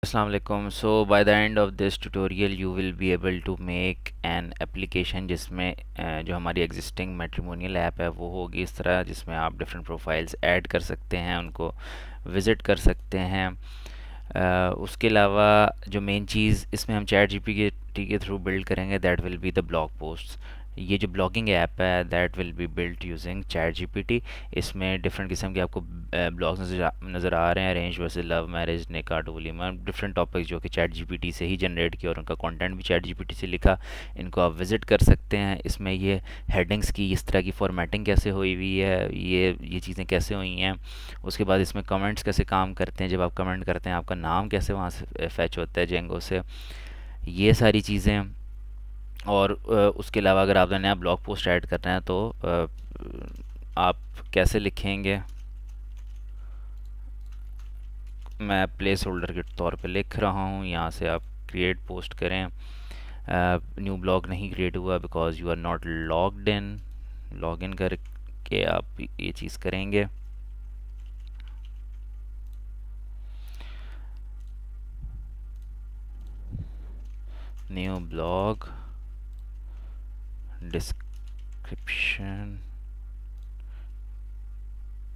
Assalamu alaikum. So by the end of this tutorial you will be able to make an application जिसमें जो हमारी existing matrimonial app है वो होगी इस तरह, जिसमें आप different profiles ऐड कर सकते हैं, उनको विज़िट कर सकते हैं। उसके अलावा जो मेन चीज़ इसमें हम चैट जीपीटी के थ्रू बिल्ड करेंगे that will be the blog posts. ये जो ब्लॉगिंग ऐप है that will be built using chat GPT. इसमें डिफरेंट किस्म के आपको ब्लॉग्स नज़र आ रहे हैं, अरेंज वर्सेस लव मैरिज, निकाह, वलीमा, डिफरेंट टॉपिक्स जो कि चैट जीपीटी से ही जनरेट किया और उनका कंटेंट भी चैट जीपीटी से लिखा। इनको आप विज़िट कर सकते हैं। इसमें ये हेडिंग्स की इस तरह की फॉर्मेटिंग कैसे हुई हुई है, ये चीज़ें कैसे हुई हैं। उसके बाद इसमें कमेंट्स कैसे काम करते हैं, जब आप कमेंट करते हैं आपका नाम कैसे वहाँ से फैच होता है जेंगो से, ये सारी चीज़ें। और उसके अलावा अगर आपने नया ब्लॉग पोस्ट ऐड करना है तो आप कैसे लिखेंगे, मैं प्लेस होल्डर के तौर पे लिख रहा हूँ। यहाँ से आप क्रिएट पोस्ट करें। न्यू ब्लॉग नहीं क्रिएट हुआ because you are not logged in. Log in करके आप ये चीज़ करेंगे। न्यू ब्लॉग डिस्क्रिप्शन,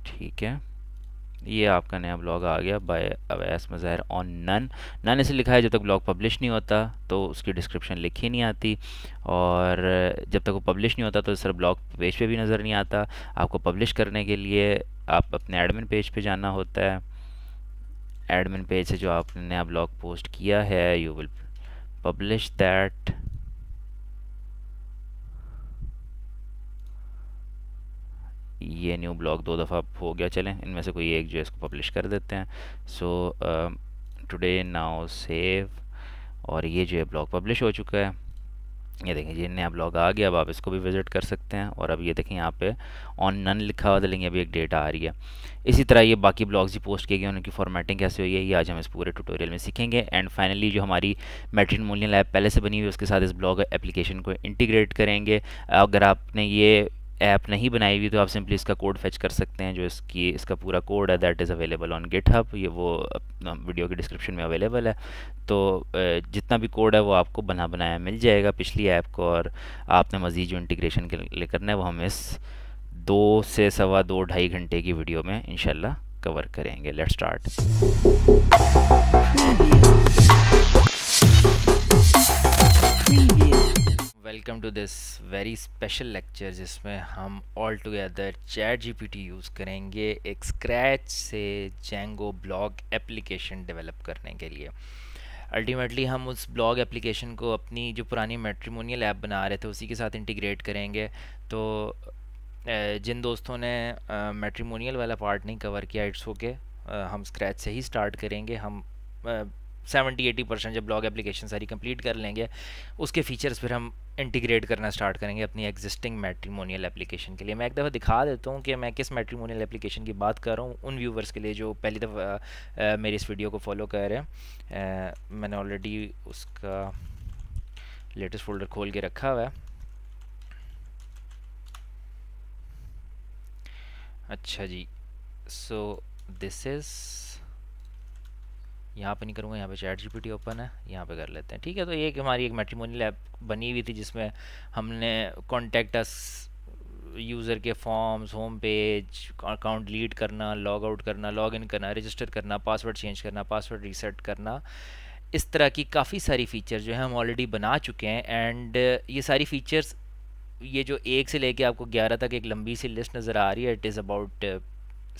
ठीक है, ये आपका नया ब्लॉग आ गया by Awais Mazahir on none. None इसे लिखा है जब तक ब्लॉग पब्लिश नहीं होता तो उसकी डिस्क्रिप्शन लिखी नहीं आती, और जब तक वो पब्लिश नहीं होता तो सर ब्लॉग पेज पे भी नज़र नहीं आता। आपको पब्लिश करने के लिए आप अपने एडमिन पेज पे जाना होता है। एडमिन पेज से जो आपने नया ब्लॉग पोस्ट किया है यू विल पब्लिश दैट। ये न्यू ब्लॉग 2 दफ़ा हो गया, चलें इनमें से कोई एक जो है इसको पब्लिश कर देते हैं। सो टुडे नाउ सेव, और ये जो है ब्लॉग पब्लिश हो चुका है। ये देखें ये नया ब्लॉग आ गया। अब आप इसको भी विज़िट कर सकते हैं। और अब ये देखें यहाँ पे ऑन नन लिखा हुआ था, लेकिन अभी एक डेटा आ रही है। इसी तरह ये बाकी ब्लॉग्स ही पोस्ट किए गए, उनकी फॉर्मेटिंग कैसे हुई है ये आज हम इस पूरे ट्यूटोरियल में सीखेंगे। एंड फाइनली जो हमारी मैट्रिमोनियल ऐप पहले से बनी हुई है उसके साथ इस ब्लॉग एप्लीकेशन को इंटीग्रेट करेंगे। अगर आपने ये ऐप नहीं बनाई हुई तो आप सिंपली इसका कोड फेच कर सकते हैं। जो इसका पूरा कोड है that is available on GitHub, ये वो वीडियो के डिस्क्रिप्शन में अवेलेबल है। तो जितना भी कोड है वो आपको बना बनाया मिल जाएगा पिछली ऐप को, और आपने मज़ीद जो इंटीग्रेशन के लिए करना है वो हम इस 2 से 2.25 घंटे की वीडियो में इंशाल्लाह कवर करेंगे। Let's start. Welcome to this very special lecture जिसमें हम all together ChatGPT use करेंगे एक स्क्रैच से जेंगो ब्लॉग एप्लीकेशन डेवलप करने के लिए। अल्टीमेटली हम उस ब्लॉग एप्लीकेशन को अपनी जो पुरानी मैट्रिमोनियल ऐप बना रहे थे उसी के साथ इंटीग्रेट करेंगे। तो जिन दोस्तों ने मैट्रिमोनियल वाला पार्ट नहीं कवर किया इट्स ओके, हम स्क्रैच से ही स्टार्ट करेंगे। हम 70-80% जब ब्लॉग एप्लीकेशन सारी कंप्लीट कर लेंगे उसके फीचर्स फिर हम इंटीग्रेट करना स्टार्ट करेंगे अपनी एग्जिस्टिंग मैट्रिमोनियल एप्लीकेशन के लिए। मैं एक दफ़ा दिखा देता हूँ कि मैं किस मैट्रिमोनियल एप्लीकेशन की बात कर रहा हूँ उन व्यूवर्स के लिए जो पहली दफ़ा मेरी इस वीडियो को फॉलो कर रहे हैं। मैंने ऑलरेडी उसका लेटेस्ट फोल्डर खोल के रखा हुआ है। अच्छा जी, सो दिस इज़, यहाँ पे नहीं करूँगा, यहाँ पे चैट जीपीटी ओपन है, यहाँ पे कर लेते हैं। ठीक है, तो ये हमारी एक मैट्रिमोनियल ऐप बनी हुई थी जिसमें हमने कॉन्टेक्ट अस यूज़र के forms, home page, account delete करना, लॉग आउट करना, लॉग इन करना, रजिस्टर करना, पासवर्ड चेंज करना, पासवर्ड रीसेट करना, इस तरह की काफ़ी सारी फ़ीचर जो है हम ऑलरेडी बना चुके हैं। एंड ये सारी फ़ीचर्स, ये जो 1 से लेके आपको 11 तक एक लंबी सी लिस्ट नज़र आ रही है, it is about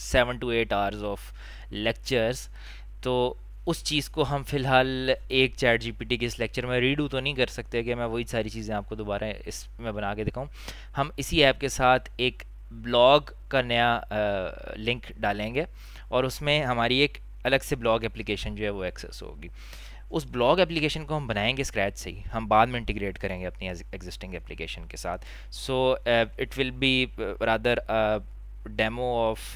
7 to 8 hours of lectures. तो उस चीज़ को हम फ़िलहाल एक चैट जीपीटी के इस लेक्चर में रीडू तो नहीं कर सकते कि मैं वही सारी चीज़ें आपको दोबारा इसमें बना के दिखाऊं। हम इसी ऐप के साथ एक ब्लॉग का नया लिंक डालेंगे और उसमें हमारी एक अलग से ब्लॉग एप्लीकेशन जो है वो एक्सेस होगी। उस ब्लॉग एप्लीकेशन को हम बनाएंगे स्क्रैच से ही, हम बाद में इंटीग्रेट करेंगे अपनी एग्जिस्टिंग एप्लीकेशन के साथ। So it will be rather demo of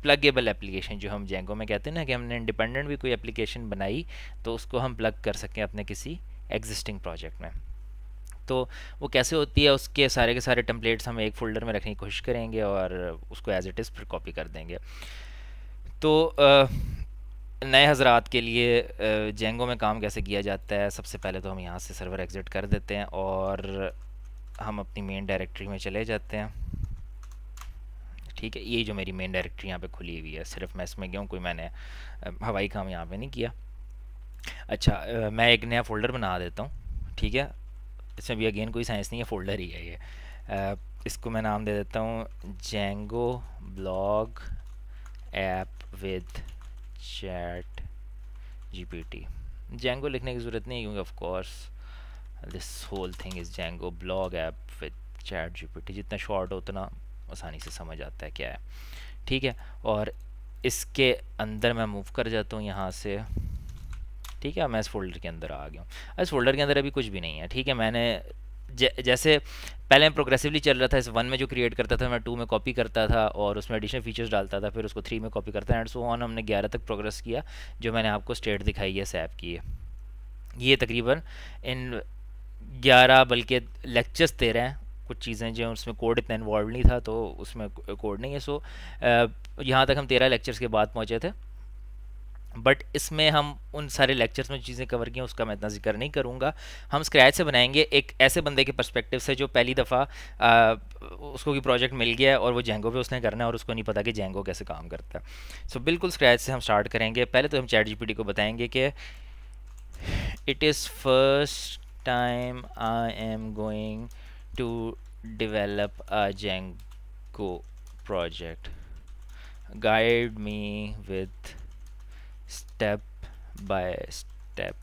pluggable application, जो हम जेंगो में कहते हैं ना कि हमने इंडिपेंडेंट भी कोई एप्लीकेशन बनाई तो उसको हम प्लग कर सकें अपने किसी एग्जिस्टिंग प्रोजेक्ट में। तो वो कैसे होती है, उसके सारे के सारे टेम्पलेट्स हम एक फ़ोल्डर में रखने की कोशिश करेंगे और उसको एज इट इज़ फिर कॉपी कर देंगे। तो नए हजरात के लिए जेंगो में काम कैसे किया जाता है, सबसे पहले तो हम यहाँ से सर्वर एग्ज़िट कर देते हैं और हम अपनी मेन डायरेक्टरी में चले जाते हैं। ठीक है, ये जो मेरी मेन डायरेक्टरी यहाँ पे खुली हुई है, सिर्फ मैं इसमें गया हूँ, कोई मैंने हवाई काम यहाँ पे नहीं किया। अच्छा, मैं एक नया फ़ोल्डर बना देता हूँ। ठीक है, इसमें भी अगेन कोई साइंस नहीं है, फ़ोल्डर ही है ये। इसको मैं नाम दे देता हूँ Django blog app with ChatGPT. Django लिखने की ज़रूरत नहीं है क्योंकि of course this whole thing is Django blog app with ChatGPT. जितना शॉर्ट हो उतना आसानी से समझ आता है क्या है। ठीक है, और इसके अंदर मैं मूव कर जाता हूँ यहाँ से। ठीक है, मैं इस फोल्डर के अंदर आ गया हूँ। इस फोल्डर के अंदर अभी कुछ भी नहीं है। ठीक है, मैंने जैसे पहले मैं प्रोग्रेसिवली चल रहा था, इस 1 में जो क्रिएट करता था मैं 2 में कॉपी करता था और उसमें एडिशनल फीचर्स डालता था, फिर उसको 3 में कॉपी करता था एंड सो ऑन। हमने 11 तक प्रोग्रेस किया, जो मैंने आपको स्टेट दिखाई है सैप की है। ये तकरीबन इन 11 बल्कि लेक्चर्स 13 हैं। कुछ चीज़ें जो उसमें कोड इतना इन्वॉल्व नहीं था तो उसमें कोड नहीं है। सो यहाँ तक हम 13 लेक्चर्स के बाद पहुँचे थे, बट इसमें हम उन सारे लेक्चर्स में चीज़ें कवर की हैं उसका मैं इतना जिक्र नहीं करूँगा। हम स्क्रैच से बनाएंगे एक ऐसे बंदे के पर्सपेक्टिव से जो पहली दफ़ा उसको कोई प्रोजेक्ट मिल गया है और वो जेंगो पे उसने करना है और उसको नहीं पता कि जेंगो कैसे काम करता है। सो बिल्कुल स्क्रैच से हम स्टार्ट करेंगे। पहले तो हम चैट जीपीटी को बताएंगे कि it is first time I am going to develop a Django project. Guide me with step by step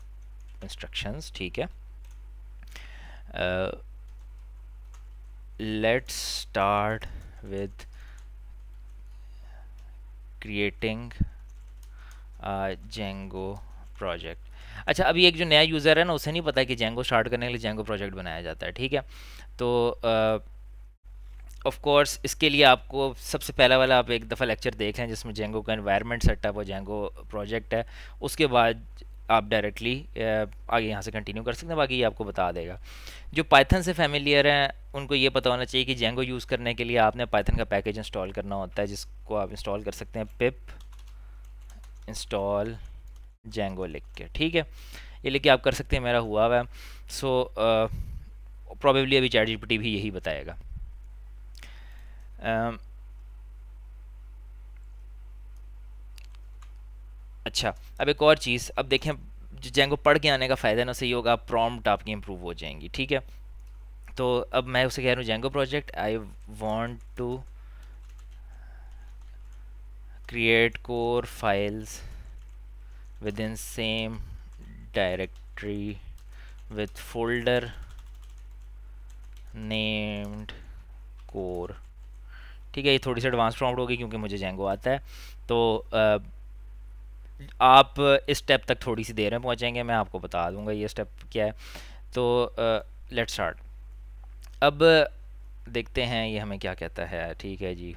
instructions. ठीक है, let's start with creating a Django project. अच्छा, अभी एक जो नया यूज़र है ना उसे नहीं पता कि जेंगो स्टार्ट करने के लिए जेंगो प्रोजेक्ट बनाया जाता है। ठीक है, तो ऑफ कोर्स इसके लिए आपको सबसे पहला वाला आप एक दफ़ा लेक्चर देख लें जिसमें जेंगो का एनवायरनमेंट सेटअप और जेंगो प्रोजेक्ट है। उसके बाद आप डायरेक्टली आगे यहाँ से कंटिन्यू कर सकते हैं, बाकी ये आपको बता देगा। जो पाइथन से फैमिलियर हैं उनको ये पता होना चाहिए कि जेंगो यूज़ करने के लिए आपने पाइथन का पैकेज इंस्टॉल करना होता है, जिसको आप इंस्टॉल कर सकते हैं पिप इंस्टॉल जेंगो लिख के। ठीक है, ये लिख के आप कर सकते हैं, मेरा हुआ हुआ है। सो प्रॉबेबली अभी चैट जीपीटी भी यही बताएगा। अच्छा, अब एक और चीज़, अब देखें जो जेंगो पढ़ के आने का फ़ायदा है ना उससे ये होगा प्रॉम्प्ट आपकी इम्प्रूव हो जाएंगी। ठीक है, तो अब मैं उसे कह रहा हूँ Django project I want to create core files within same directory with folder named core। ठीक है, ये थोड़ी सी एडवांस प्रॉम्प्ट होगी क्योंकि मुझे जेंगो आता है। तो आप इस स्टेप तक थोड़ी सी देर में पहुंचेंगे, मैं आपको बता दूंगा ये स्टेप क्या है। तो लेट्स स्टार्ट। अब देखते हैं ये हमें क्या कहता है। ठीक है जी,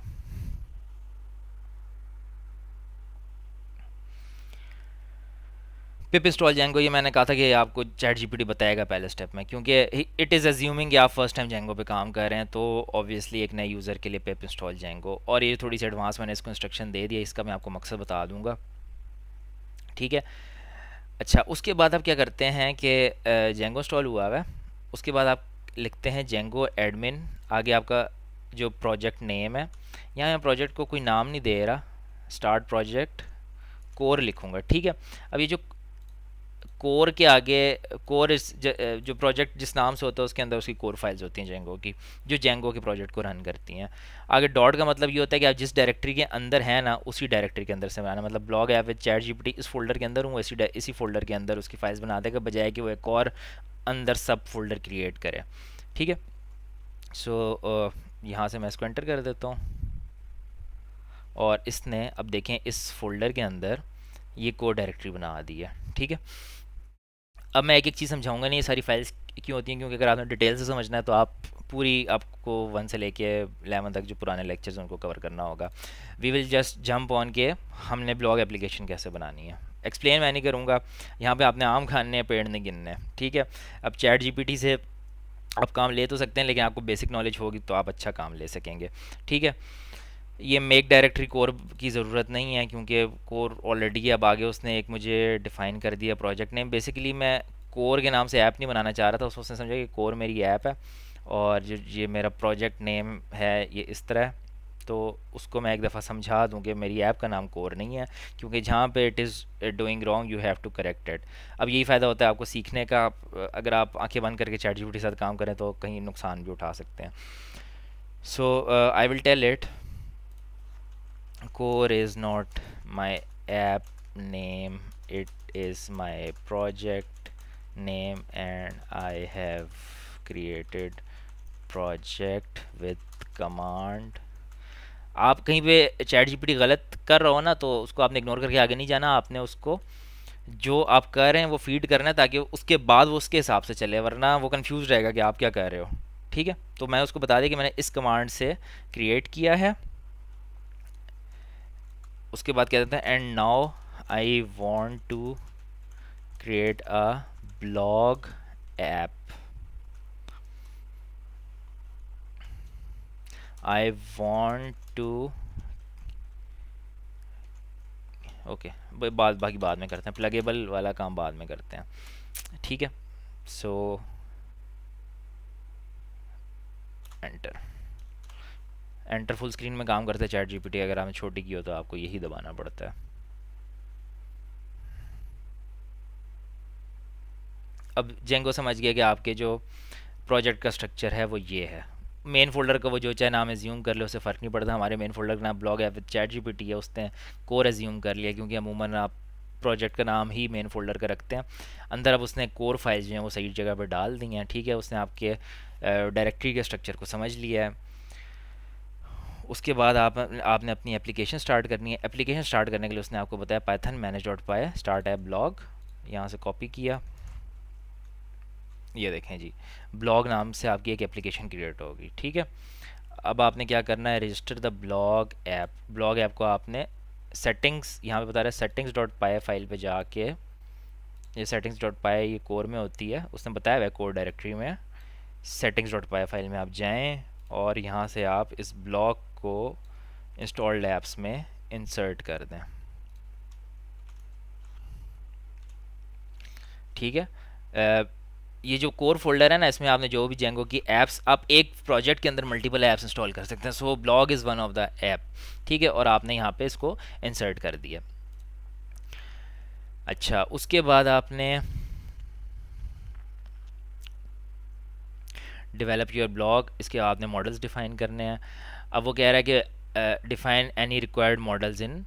पिप इंस्टॉल जेंगो, ये मैंने कहा था कि आपको चैट जीपीटी बताएगा पहले स्टेप में, क्योंकि इट इज़ अज्यूमिंग कि आप फर्स्ट टाइम जेंगो पे काम कर रहे हैं, तो ऑब्वियसली एक नए यूज़र के लिए पिप इंस्टॉल जेंगो। और ये थोड़ी सी एडवांस मैंने इसको इंस्ट्रक्शन दे दिया, इसका मैं आपको मकसद बता दूंगा। ठीक है, अच्छा उसके बाद आप क्या करते हैं कि जेंगो इंस्टॉल हुआ है, उसके बाद आप लिखते हैं जेंगो एडमिन, आगे आपका जो प्रोजेक्ट नेम है, यहाँ मैं प्रोजेक्ट को कोई नाम नहीं दे रहा, स्टार्ट प्रोजेक्ट कोर लिखूँगा। ठीक है, अब ये जो कोर के आगे कोर जो प्रोजेक्ट जिस नाम से होता है उसके अंदर उसकी कोर फाइल्स होती हैं जेंगो की, जो जेंगो के प्रोजेक्ट को रन करती हैं। आगे डॉट का मतलब ये होता है कि आप जिस डायरेक्टरी के अंदर है ना उसी डायरेक्टरी के अंदर से बनाना, मतलब blog app with chat GPT इस फोल्डर के अंदर हूँ, इसी फोल्डर के अंदर उसकी फाइल्स बना देगा, बजाय कि वो एक और अंदर सब फोल्डर क्रिएट करे। ठीक है, सो यहाँ से मैं इसको एंटर कर देता हूँ और इसने अब देखें इस फोल्डर के अंदर ये कोर डायरेक्टरी बना दी है। ठीक है, अब मैं एक एक चीज़ समझाऊंगा नहीं, ये सारी फाइल्स क्यों होती हैं, क्योंकि अगर आपने डिटेल से समझना है तो आप पूरी आपको 1 से लेके 11 तक जो पुराने लेक्चर्स उनको कवर करना होगा। We will just jump on के हमने ब्लॉग एप्लीकेशन कैसे बनानी है, एक्सप्लेन मैं नहीं करूँगा। यहाँ पे आपने आम खाने हैं, पेड़ नहीं गिनने हैं। ठीक है, अब चैट जीपीटी से आप काम ले तो सकते हैं, लेकिन आपको बेसिक नॉलेज होगी तो आप अच्छा काम ले सकेंगे। ठीक है, ये मेक डायरेक्टरी कोर की ज़रूरत नहीं है, क्योंकि कोर ऑलरेडी है। अब आगे उसने एक मुझे डिफ़ाइन कर दिया प्रोजेक्ट नेम। बेसिकली मैं कोर के नाम से ऐप नहीं बनाना चाह रहा था, उसने समझा कि कोर मेरी ऐप है और जो ये मेरा प्रोजेक्ट नेम है ये इस तरह है। तो उसको मैं एक दफ़ा समझा दूं कि मेरी ऐप का नाम कोर नहीं है, क्योंकि जहाँ पे it is doing wrong you have to correct it. अब यही फ़ायदा होता है आपको सीखने का। अगर आप आंखें बंद करके चैट जीपीटी के साथ काम करें तो कहीं नुकसान भी उठा सकते हैं। So I will tell it core is not my app name, it is my project name and I have created project with command। आप कहीं पे चैट जीपीटी गलत कर रहे हो ना, तो उसको आपने इग्नोर करके आगे नहीं जाना। आपने उसको जो आप कर रहे हैं वो फीड करना है, ताकि उसके बाद वो उसके हिसाब से चले, वरना वो कंफ्यूज रहेगा कि आप क्या कर रहे हो। ठीक है, तो मैं उसको बता दिया कि मैंने इस कमांड से क्रिएट किया है। उसके बाद कह देते हैं and now I want to create a blog app. I want to okay, बाकी बाद में करते हैं, प्लगेबल वाला काम बाद में करते हैं। ठीक है, सो एंटर। एंटर फुल स्क्रीन में काम करते हैं चैट जीपीटी। अगर आपने छोटी की हो तो आपको यही दबाना पड़ता है। अब जेंगो समझ गया कि आपके जो प्रोजेक्ट का स्ट्रक्चर है वो ये है। मेन फोल्डर का वो जो चाहे नाम एज्यूम कर ले, उससे फ़र्क नहीं पड़ता। हमारे मेन फोल्डर का नाम blog app with chat GPT है, उसने कोर एज्यूम कर लिया, क्योंकि अमूमन आप प्रोजेक्ट का नाम ही मेन फोल्डर का रखते हैं। अंदर अब उसने कोर फाइल्स जो हैं वो सही जगह पर डाल दी हैं। ठीक है, उसने आपके डायरेक्टरी के स्ट्रक्चर को समझ लिया है। उसके बाद आपने अपनी एप्लीकेशन स्टार्ट करनी है। एप्लीकेशन स्टार्ट करने के लिए उसने आपको बताया पाइथन मैनेज डॉट पाई स्टार्ट ऐप ब्लॉग। यहाँ से कॉपी किया, ये देखें जी, ब्लॉग नाम से आपकी एक एप्लीकेशन क्रिएट होगी। ठीक है, अब आपने क्या करना है, register the blog app. Blog app को आपने सेटिंग्स, यहाँ पे बता रहा है सेटिंग्स डॉट पाई फाइल पे जाके, ये सेटिंग्स डॉट पाई ये कोर में होती है, उसने बताया हुआ है कोर डायरेक्टरी में। सेटिंग्स डॉट पाई फाइल में आप जाएं और यहाँ से आप इस ब्लॉग को इंस्टॉल्ड ऐप्स में इंसर्ट कर दें। ठीक है, ये जो कोर फोल्डर है ना, इसमें आपने जो भी जेंगो की ऐप्स, आप एक प्रोजेक्ट के अंदर मल्टीपल ऐप्स इंस्टॉल कर सकते हैं। So blog is one of the app. ठीक है, और आपने यहाँ पे इसको इंसर्ट कर दिया। अच्छा, उसके बाद आपने डेवलप योर ब्लॉग, इसके आपने मॉडल्स डिफ़ाइन करने हैं। अब वो कह रहा है कि define any required models in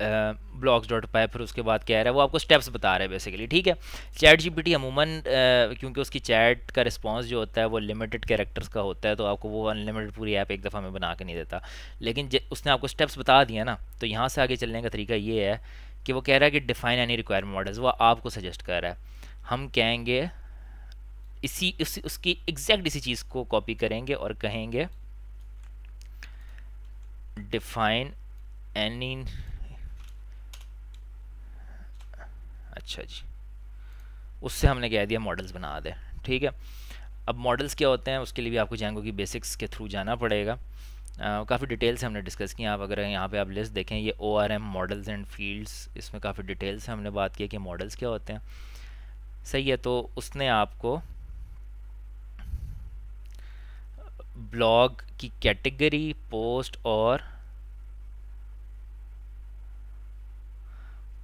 blogs dot py. फिर उसके बाद क्या है, वो आपको स्टेप्स बता रहे हैं बेसिकली। ठीक है, चैट जीपीटी अमूमन क्योंकि उसकी चैट का रिस्पांस जो होता है वो लिमिटेड कैरेक्टर्स का होता है, तो आपको वो अनलिमिटेड पूरी ऐप एक दफ़ा में बना के नहीं देता। लेकिन उसने आपको स्टेप्स बता दिया ना, तो यहाँ से आगे चलने का तरीका ये है कि वो कह रहा है कि डिफाइन एनी रिक्वायर्ड मॉडल्स, वो आपको सजेस्ट कर रहा है। हम कहेंगे उसकी एग्जैक्ट इसी चीज़ को कॉपी करेंगे और कहेंगे डिफाइन एनी। अच्छा जी, उससे हमने कह दिया मॉडल्स बना दे। ठीक है, अब मॉडल्स क्या होते हैं उसके लिए भी आपको जेंगो की बेसिक्स के थ्रू जाना पड़ेगा। काफ़ी डिटेल से हमने डिस्कस किया। आप अगर यहाँ पे आप लिस्ट देखें, ये ORM मॉडल्स एंड फील्ड्स, इसमें काफ़ी डिटेल से हमने बात की कि मॉडल्स क्या होते हैं। सही है, तो उसने आपको ब्लॉग की कैटेगरी, पोस्ट और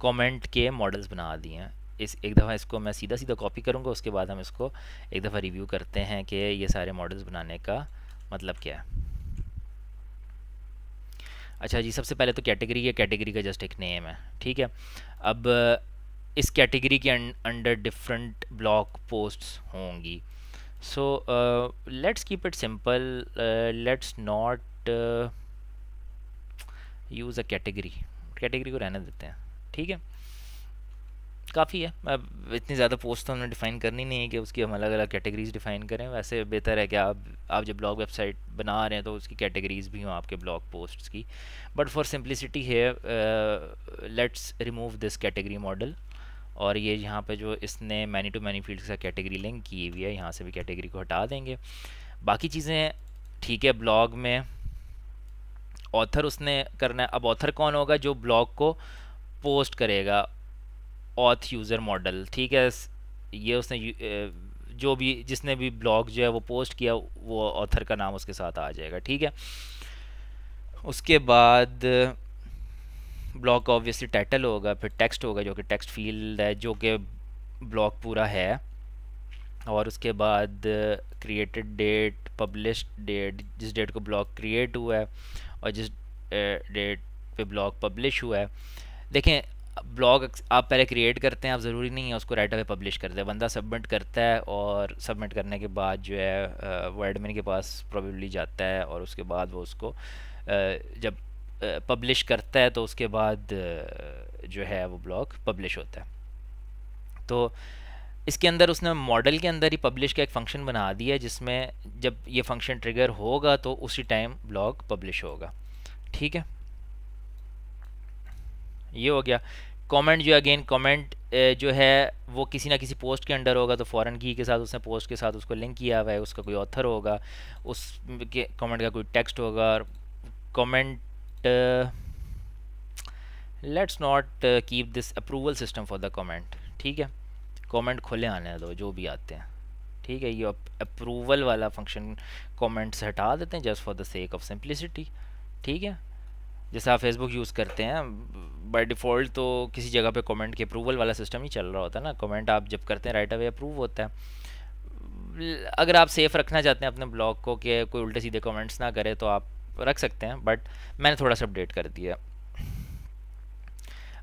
कमेंट के मॉडल्स बना दिए हैं। इस एक दफ़ा इसको मैं सीधा सीधा कॉपी करूँगा, उसके बाद हम इसको एक दफ़ा रिव्यू करते हैं कि ये सारे मॉडल्स बनाने का मतलब क्या है। अच्छा जी, सबसे पहले तो कैटेगरी है, कैटेगरी का जस्ट एक नेम है। ठीक है, अब इस कैटेगरी के अंडर डिफरेंट ब्लॉग पोस्ट्स होंगी। So let's keep it simple, let's not use a category, category को रहने देते हैं। ठीक है, काफ़ी है। अब इतनी ज़्यादा पोस्ट तो हमने डिफ़ाइन करनी नहीं है कि उसकी हम अलग अलग कैटेगरीज डिफ़ाइन करें। वैसे बेहतर है कि आप जब ब्लॉग वेबसाइट बना रहे हैं तो उसकी कैटेगरीज भी हों आपके ब्लॉग पोस्ट्स की। बट फॉर सिंप्लिसिटी है, let's remove this category model. और ये यहाँ पे जो इसने मैनी टू मैनी फील्ड के साथ कैटेगरी लिंक की हुई है, यहाँ से भी कैटेगरी को हटा देंगे। बाकी चीज़ें ठीक है ब्लॉग में, ऑथर उसने करना है। अब ऑथर कौन होगा? जो ब्लॉग को पोस्ट करेगा, ऑथ यूज़र मॉडल, ठीक है। ये उसने जो भी जिसने भी ब्लॉग जो है वो पोस्ट किया, वो ऑथर का नाम उसके साथ आ जाएगा, ठीक है। उसके बाद ब्लॉग का ऑब्वियसली टाइटल होगा, फिर टेक्स्ट होगा जो कि टेक्स्ट फील्ड है, जो कि ब्लॉग पूरा है। और उसके बाद क्रिएटेड डेट, पब्लिश्ड डेट, जिस डेट को ब्लॉग क्रिएट हुआ है और जिस डेट पे ब्लॉग पब्लिश हुआ है। देखें, ब्लॉग आप पहले क्रिएट करते हैं, आप ज़रूरी नहीं है उसको राइट अवे पब्लिश कर दें। बंदा सबमिट करता है और सबमिट करने के बाद जो है वो एडमिन के पास प्रोबेबली जाता है, और उसके बाद वो उसको जब पब्लिश करता है तो उसके बाद जो है वो ब्लॉग पब्लिश होता है। तो इसके अंदर उसने मॉडल के अंदर ही पब्लिश का एक फ़ंक्शन बना दिया है, जिसमें जब ये फंक्शन ट्रिगर होगा तो उसी टाइम ब्लॉग पब्लिश होगा, ठीक है। ये हो गया। कमेंट जो अगेन कमेंट जो है वो किसी ना किसी पोस्ट के अंडर होगा, तो फॉरेन की के साथ उसने पोस्ट के साथ उसको लिंक किया हुआ है, उसका कोई ऑथर होगा, उस के कमेंट का कोई टेक्स्ट होगा। Comment, let's not keep this approval system for the comment, ठीक है। कमेंट खुले आने दो जो भी आते हैं, ठीक है। ये अप्रूवल वाला फंक्शन कमेंट्स हटा देते हैं just for the sake of simplicity, ठीक है। जैसे आप फेसबुक यूज़ करते हैं, बाय डिफ़ॉल्ट तो किसी जगह पे कमेंट के अप्रूवल वाला सिस्टम ही चल रहा होता है ना। कमेंट आप जब करते हैं राइट अवे अप्रूव होता है। अगर आप सेफ़ रखना चाहते हैं अपने ब्लॉग को कि कोई उल्टे सीधे कमेंट्स ना करे, तो आप रख सकते हैं, बट मैंने थोड़ा सा अपडेट कर दिया।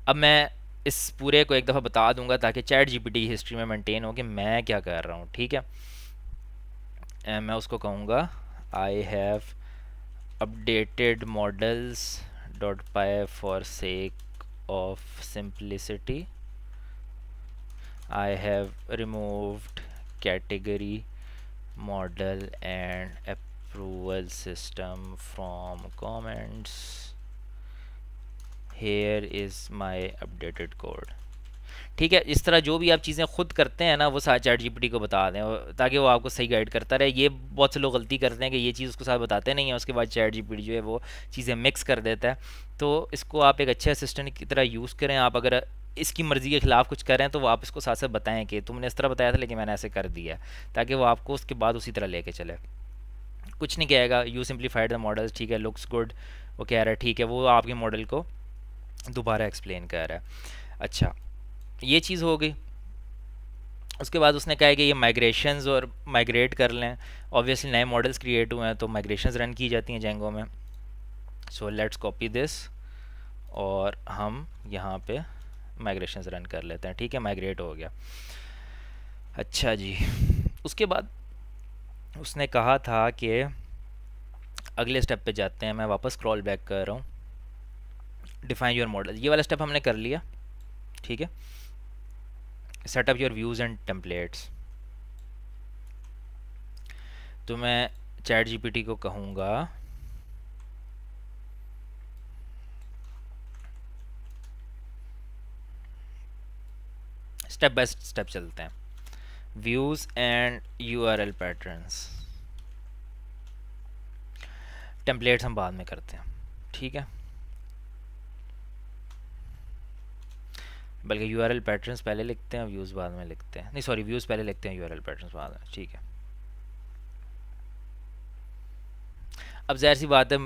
अब मैं इस पूरे को एक दफ़ा बता दूंगा ताकि चैट जीपीटी हिस्ट्री में मेंटेन हो कि मैं क्या कर रहा हूँ, ठीक है। मैं उसको कहूँगा I have updated models dot pi for sake of simplicity. I have removed category model and approval system from comments. Here is my updated code, ठीक है। इस तरह जो भी आप चीज़ें खुद करते हैं ना, वो साथ चैट जीपीटी को बता दें ताकि वो आपको सही गाइड करता रहे। ये बहुत से लोग गलती करते हैं कि ये चीज़ उसको साथ बताते नहीं हैं, उसके बाद चैट जीपीटी जो है वो चीज़ें मिक्स कर देता है। तो इसको आप एक अच्छे असिस्टेंट की तरह यूज़ करें। आप अगर इसकी मर्ज़ी के ख़िलाफ़ कुछ करें तो वो आप इसको साथ साथ बताएं कि तुमने इस तरह बताया था लेकिन मैंने ऐसे कर दिया, ताकि वो आपको उसके बाद उसी तरह लेके चले। कुछ नहीं कहेगा, यू सिंप्लीफाइड द मॉडल्स, ठीक है, लुक्स गुड, वो कह रहा है ठीक है, वो आपके मॉडल को दोबारा एक्सप्लेन कर रहा है। अच्छा, ये चीज़ हो गई। उसके बाद उसने कहा है कि ये माइग्रेशंस और माइग्रेट कर लें। ऑब्वियसली नए मॉडल्स क्रिएट हुए हैं तो माइग्रेशंस रन की जाती हैं जेंगो में। सो लेट्स कॉपी दिस और हम यहाँ पे माइग्रेशंस रन कर लेते हैं, ठीक है। माइग्रेट हो गया। अच्छा जी, उसके बाद उसने कहा था कि अगले स्टेप पे जाते हैं। मैं वापस स्क्रॉल बैक कर रहा हूँ। डिफाइन योर मॉडल, ये वाला स्टेप हमने कर लिया, ठीक है। Setup your views and templates, तो मैं चैट जीपीटी को कहूँगा स्टेप बाय स्टेप चलते हैं। Views and URL patterns, templates हम बाद में करते हैं, ठीक है। बल्कि यूआरएल पैटर्न्स पहले लिखते हैं, व्यूज़ बाद में लिखते हैं। नहीं सॉरी, व्यूज़ पहले लिखते हैं, यूआरएल पैटर्न्स बाद में, ठीक है। अब ज़ाहिर सी बात है,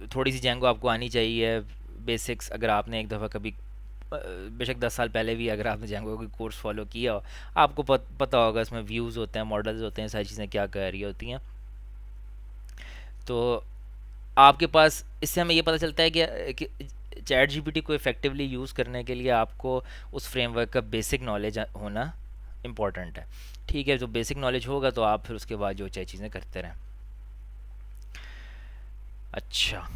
थोड़ी सी जेंगो आपको आनी चाहिए, बेसिक्स। अगर आपने एक दफ़ा कभी बेशक 10 साल पहले भी अगर आपने जेंगो कोई कोर्स फॉलो किया हो, आपको पता होगा इसमें व्यूज़ होते हैं, मॉडल्स होते हैं, सारी चीज़ें क्या कर रही होती हैं। तो आपके पास इससे हमें ये पता चलता है कि चैट जीपीटी को इफ़ेक्टिवली यूज़ करने के लिए आपको उस फ्रेमवर्क का बेसिक नॉलेज होना इम्पॉर्टेंट है, ठीक है। तो बेसिक नॉलेज होगा तो आप फिर उसके बाद जो चाहे चीज़ें करते रहें। अच्छा,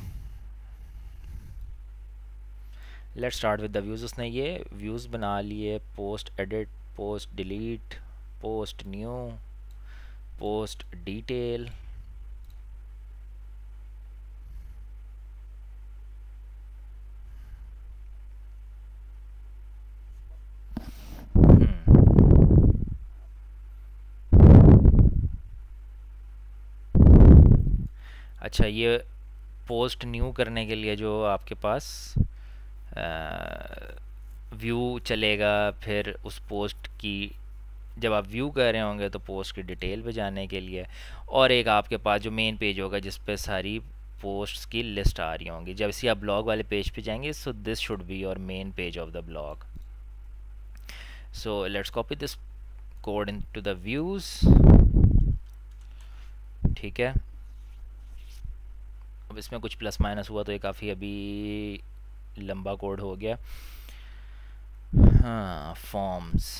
let's start with the views. उसने ये व्यूज़ बना लिए, post edit, post delete, post new, post detail, अच्छा ये पोस्ट न्यू करने के लिए जो आपके पास व्यू चलेगा, फिर उस पोस्ट की जब आप व्यू कर रहे होंगे तो पोस्ट की डिटेल पे जाने के लिए, और एक आपके पास जो मेन पेज होगा जिस पे सारी पोस्ट्स की लिस्ट आ रही होंगी। जब इसी आप ब्लॉग वाले पेज पे जाएंगे, so this should be your main page of the blog. So let's copy this code into the views. ठीक है, अब इसमें कुछ प्लस माइनस हुआ तो ये काफ़ी अभी लंबा कोड हो गया। हाँ, फॉर्म्स।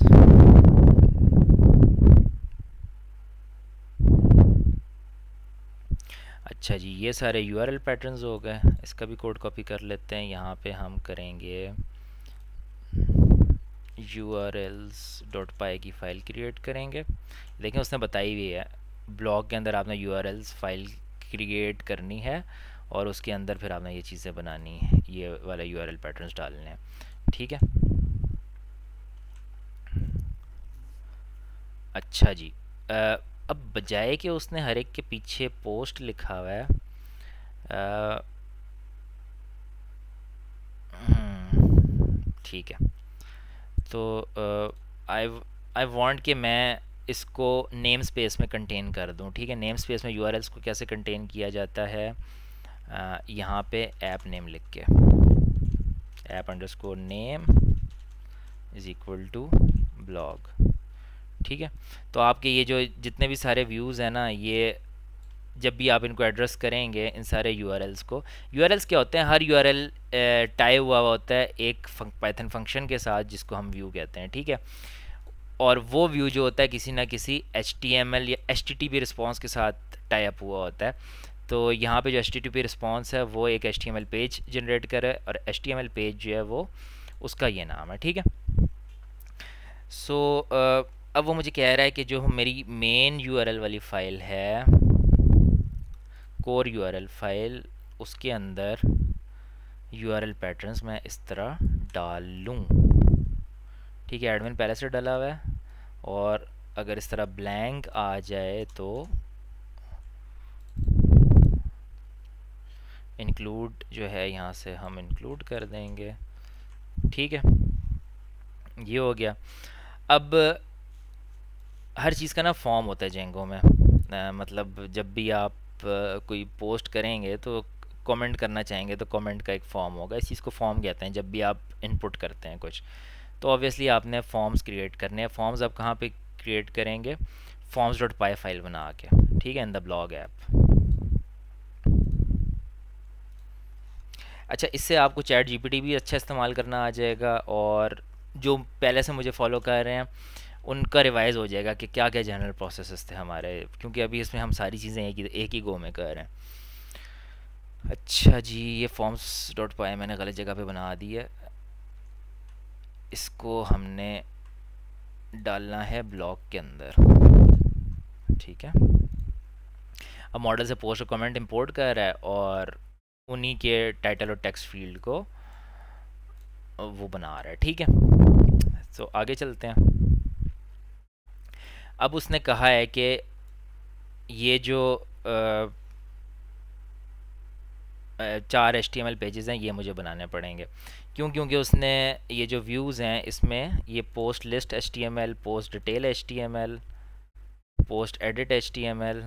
अच्छा जी, ये सारे यूआरएल पैटर्न्स हो गए। इसका भी कोड कॉपी कर लेते हैं। यहाँ पे हम करेंगे urls.py की फ़ाइल क्रिएट करेंगे। देखें उसने बताई हुई है ब्लॉग के अंदर आपने urls फाइल क्रिएट करनी है और उसके अंदर फिर आपने ये चीज़ें बनानी है, ये वाला url पैटर्न्स डालने हैं। ठीक है, अच्छा जी। अब बजाय कि उसने हर एक के पीछे पोस्ट लिखा हुआ है, ठीक है, तो आई आई वांट कि मैं इसको नेम स्पेस में कंटेन कर दूं। ठीक है, नेम स्पेस में यूआरएल्स को कैसे कंटेन किया जाता है, यहाँ पे ऐप नेम लिख के, app underscore name is equal to blog. ठीक है, तो आपके ये जो जितने भी सारे व्यूज़ हैं ना, ये जब भी आप इनको एड्रेस करेंगे इन सारे यूआरएल्स को, यूआरएल्स क्या होते हैं, हर यूआरएल टाई हुआ होता है एक पाइथन फंक्शन के साथ जिसको हम व्यू कहते हैं। ठीक है, और वो व्यू जो होता है किसी ना किसी HTML या HTTP रिस्पॉन्स के साथ टाई अप हुआ होता है। तो यहाँ पे जो HTTP रिस्पॉन्स है वो एक HTML पेज जनरेट करे, और HTML पेज जो है वो उसका ये नाम है। ठीक है, सो अब वो मुझे कह रहा है कि जो मेरी मेन यूआरएल वाली फ़ाइल है, कोर यूआरएल फाइल, उसके अंदर यूआरएल पैटर्न्स मैं इस तरह डाल लूँ। ठीक है, एडमिन पहले से डाला हुआ है, और अगर इस तरह ब्लैंक आ जाए तो इंक्लूड जो है यहाँ से हम इंक्लूड कर देंगे। ठीक है, ये हो गया। अब हर चीज़ का ना फॉर्म होता है जेंगो में, मतलब जब भी आप कोई पोस्ट करेंगे तो कमेंट करना चाहेंगे तो कमेंट का एक फॉर्म होगा। इस चीज़ को फॉर्म कहते हैं जब भी आप इनपुट करते हैं कुछ। तो ऑब्वियसली आपने फॉर्म्स क्रिएट करने हैं। फॉर्म्स आप कहाँ पे क्रिएट करेंगे, forms.py फाइल बना के। ठीक है, इन द ब्लॉग ऐप। अच्छा, इससे आपको चैट जीपीटी भी अच्छा इस्तेमाल करना आ जाएगा, और जो पहले से मुझे फॉलो कर रहे हैं उनका रिवाइज हो जाएगा कि क्या क्या जनरल प्रोसेसेस थे हमारे, क्योंकि अभी इसमें हम सारी चीज़ें एक ही गो में कर रहे हैं। अच्छा जी, ये forms.py मैंने गलत जगह पे बना दी है, इसको हमने डालना है ब्लॉग के अंदर। ठीक है, अब मॉडल से पोस्ट और कमेंट इंपोर्ट कर रहा है और उन्हीं के टाइटल और टेक्स्ट फील्ड को वो बना रहा है। ठीक है, तो आगे चलते हैं। अब उसने कहा है कि ये जो 4 HTML पेजेस हैं ये मुझे बनाने पड़ेंगे। क्यों? क्योंकि उसने ये जो व्यूज़ हैं इसमें ये post list HTML, post detail HTML, post edit HTML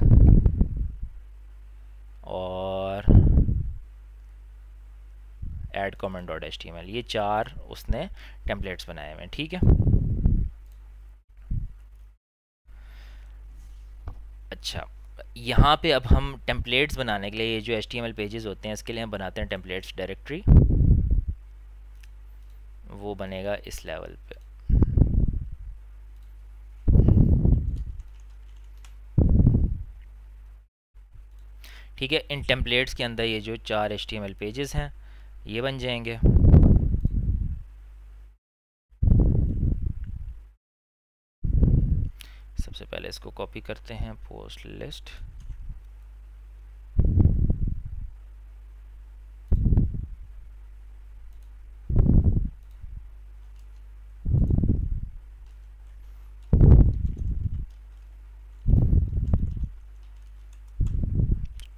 और ऐड कमेंट डॉट HTML, ये 4 उसने टेम्पलेट्स बनाए हुए हैं। ठीक है, अच्छा, यहाँ पे अब हम टेम्पलेट्स बनाने के लिए ये जो HTML पेजेस होते हैं इसके लिए हम बनाते हैं टेम्पलेट्स डायरेक्टरी। वो बनेगा इस लेवल पे। ठीक है, इन टेम्पलेट्स के अंदर ये जो 4 HTML पेजेस हैं ये बन जाएंगे। सबसे पहले इसको कॉपी करते हैं, पोस्ट लिस्ट,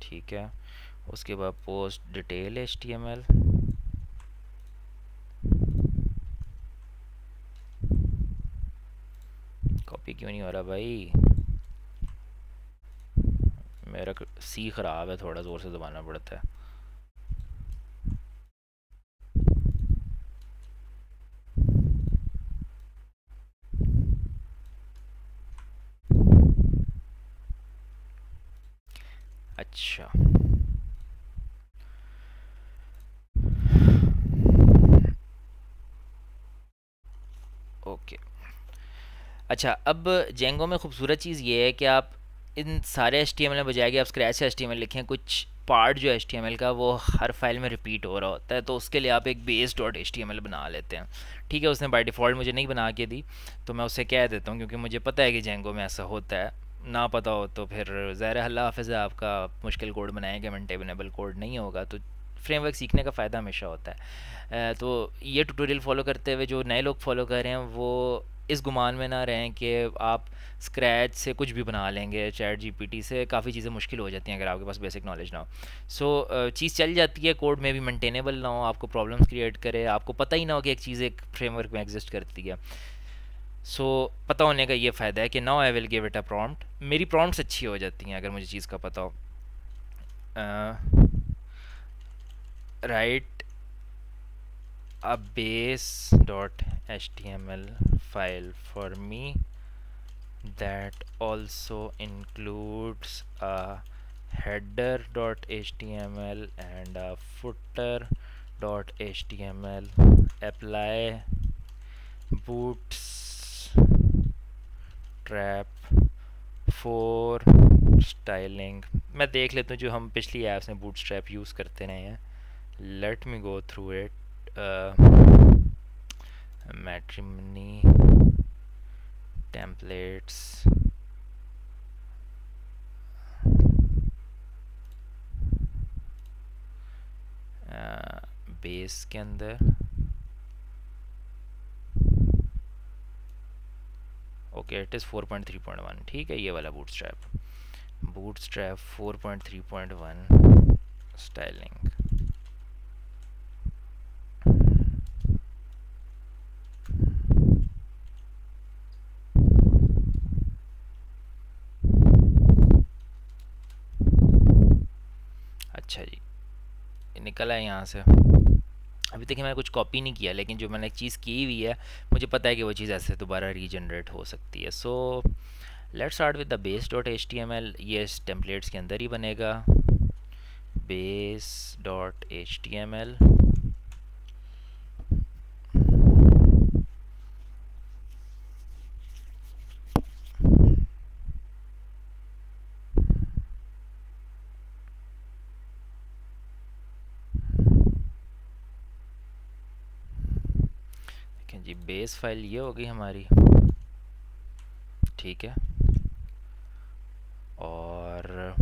ठीक है, उसके बाद पोस्ट डिटेल HTML, कॉपी क्यों नहीं हो रहा भाई, मेरा सी ख़राब है, थोड़ा ज़ोर से दबाना पड़ता है। अच्छा ओके। अच्छा, अब जेंगो में खूबसूरत चीज़ ये है कि आप इन सारे HTML में बजाय कि आप स्क्रैच से HTML लिखें, कुछ पार्ट जो HTML का वो हर फाइल में रिपीट हो रहा होता है, तो उसके लिए आप एक बेस डॉट HTML बना लेते हैं। ठीक है, उसने बाय डिफ़ॉल्ट मुझे नहीं बना के दी, तो मैं उससे कह देता हूँ, क्योंकि मुझे पता है कि जेंगो में ऐसा होता है। ना पता हो तो फिर ज़ाहिर है अल्लाह हाफ़िज़ है, आपका मुश्किल कोड बनाएंगे, मेंटेनेबल कोड नहीं होगा, तो फ्रेमवर्क सीखने का फ़ायदा हमेशा होता है। तो ये ट्यूटोरियल फॉलो करते हुए जो नए लोग फॉलो कर रहे हैं वो इस गुमान में ना रहें कि आप स्क्रैच से कुछ भी बना लेंगे, चैट जीपीटी से काफ़ी चीज़ें मुश्किल हो जाती हैं अगर आपके पास बेसिक नॉलेज ना हो। चीज़ चल जाती है, कोड में भी मेंटेनेबल ना हो, आपको प्रॉब्लम्स क्रिएट करे, आपको पता ही ना हो कि एक चीज़ एक फ्रेमवर्क में एग्जिस्ट करती है। पता होने का ये फ़ायदा है कि now I will give it a prompt, मेरी प्रॉम्प्ट्स अच्छी हो जाती हैं अगर मुझे चीज़ का पता हो। Right a base.html file for me that also includes a header.html and a footer.html. Apply bootstrap for styling. मैं देख लेता हूँ जो हम पिछली ऐप्स में bootstrap यूज़ करते रहे हैं। Let me go through it. Matrimony templates, base के अंदर ओके, इट इज़ 4.3.1। ठीक है, ये वाला बूटस्ट्रैप 4.3.1 स्टाइलिंग। अच्छा जी, निकला है यहाँ से। अभी तक मैंने कुछ कॉपी नहीं किया, लेकिन जो मैंने एक चीज़ की हुई है मुझे पता है कि वो चीज़ ऐसे दोबारा रीजनरेट हो सकती है। Let's start with the base dot HTML। ये इस टेम्पलेट्स के अंदर ही बनेगा, base.html। जी, बेस फाइल ये होगी हमारी। ठीक है, और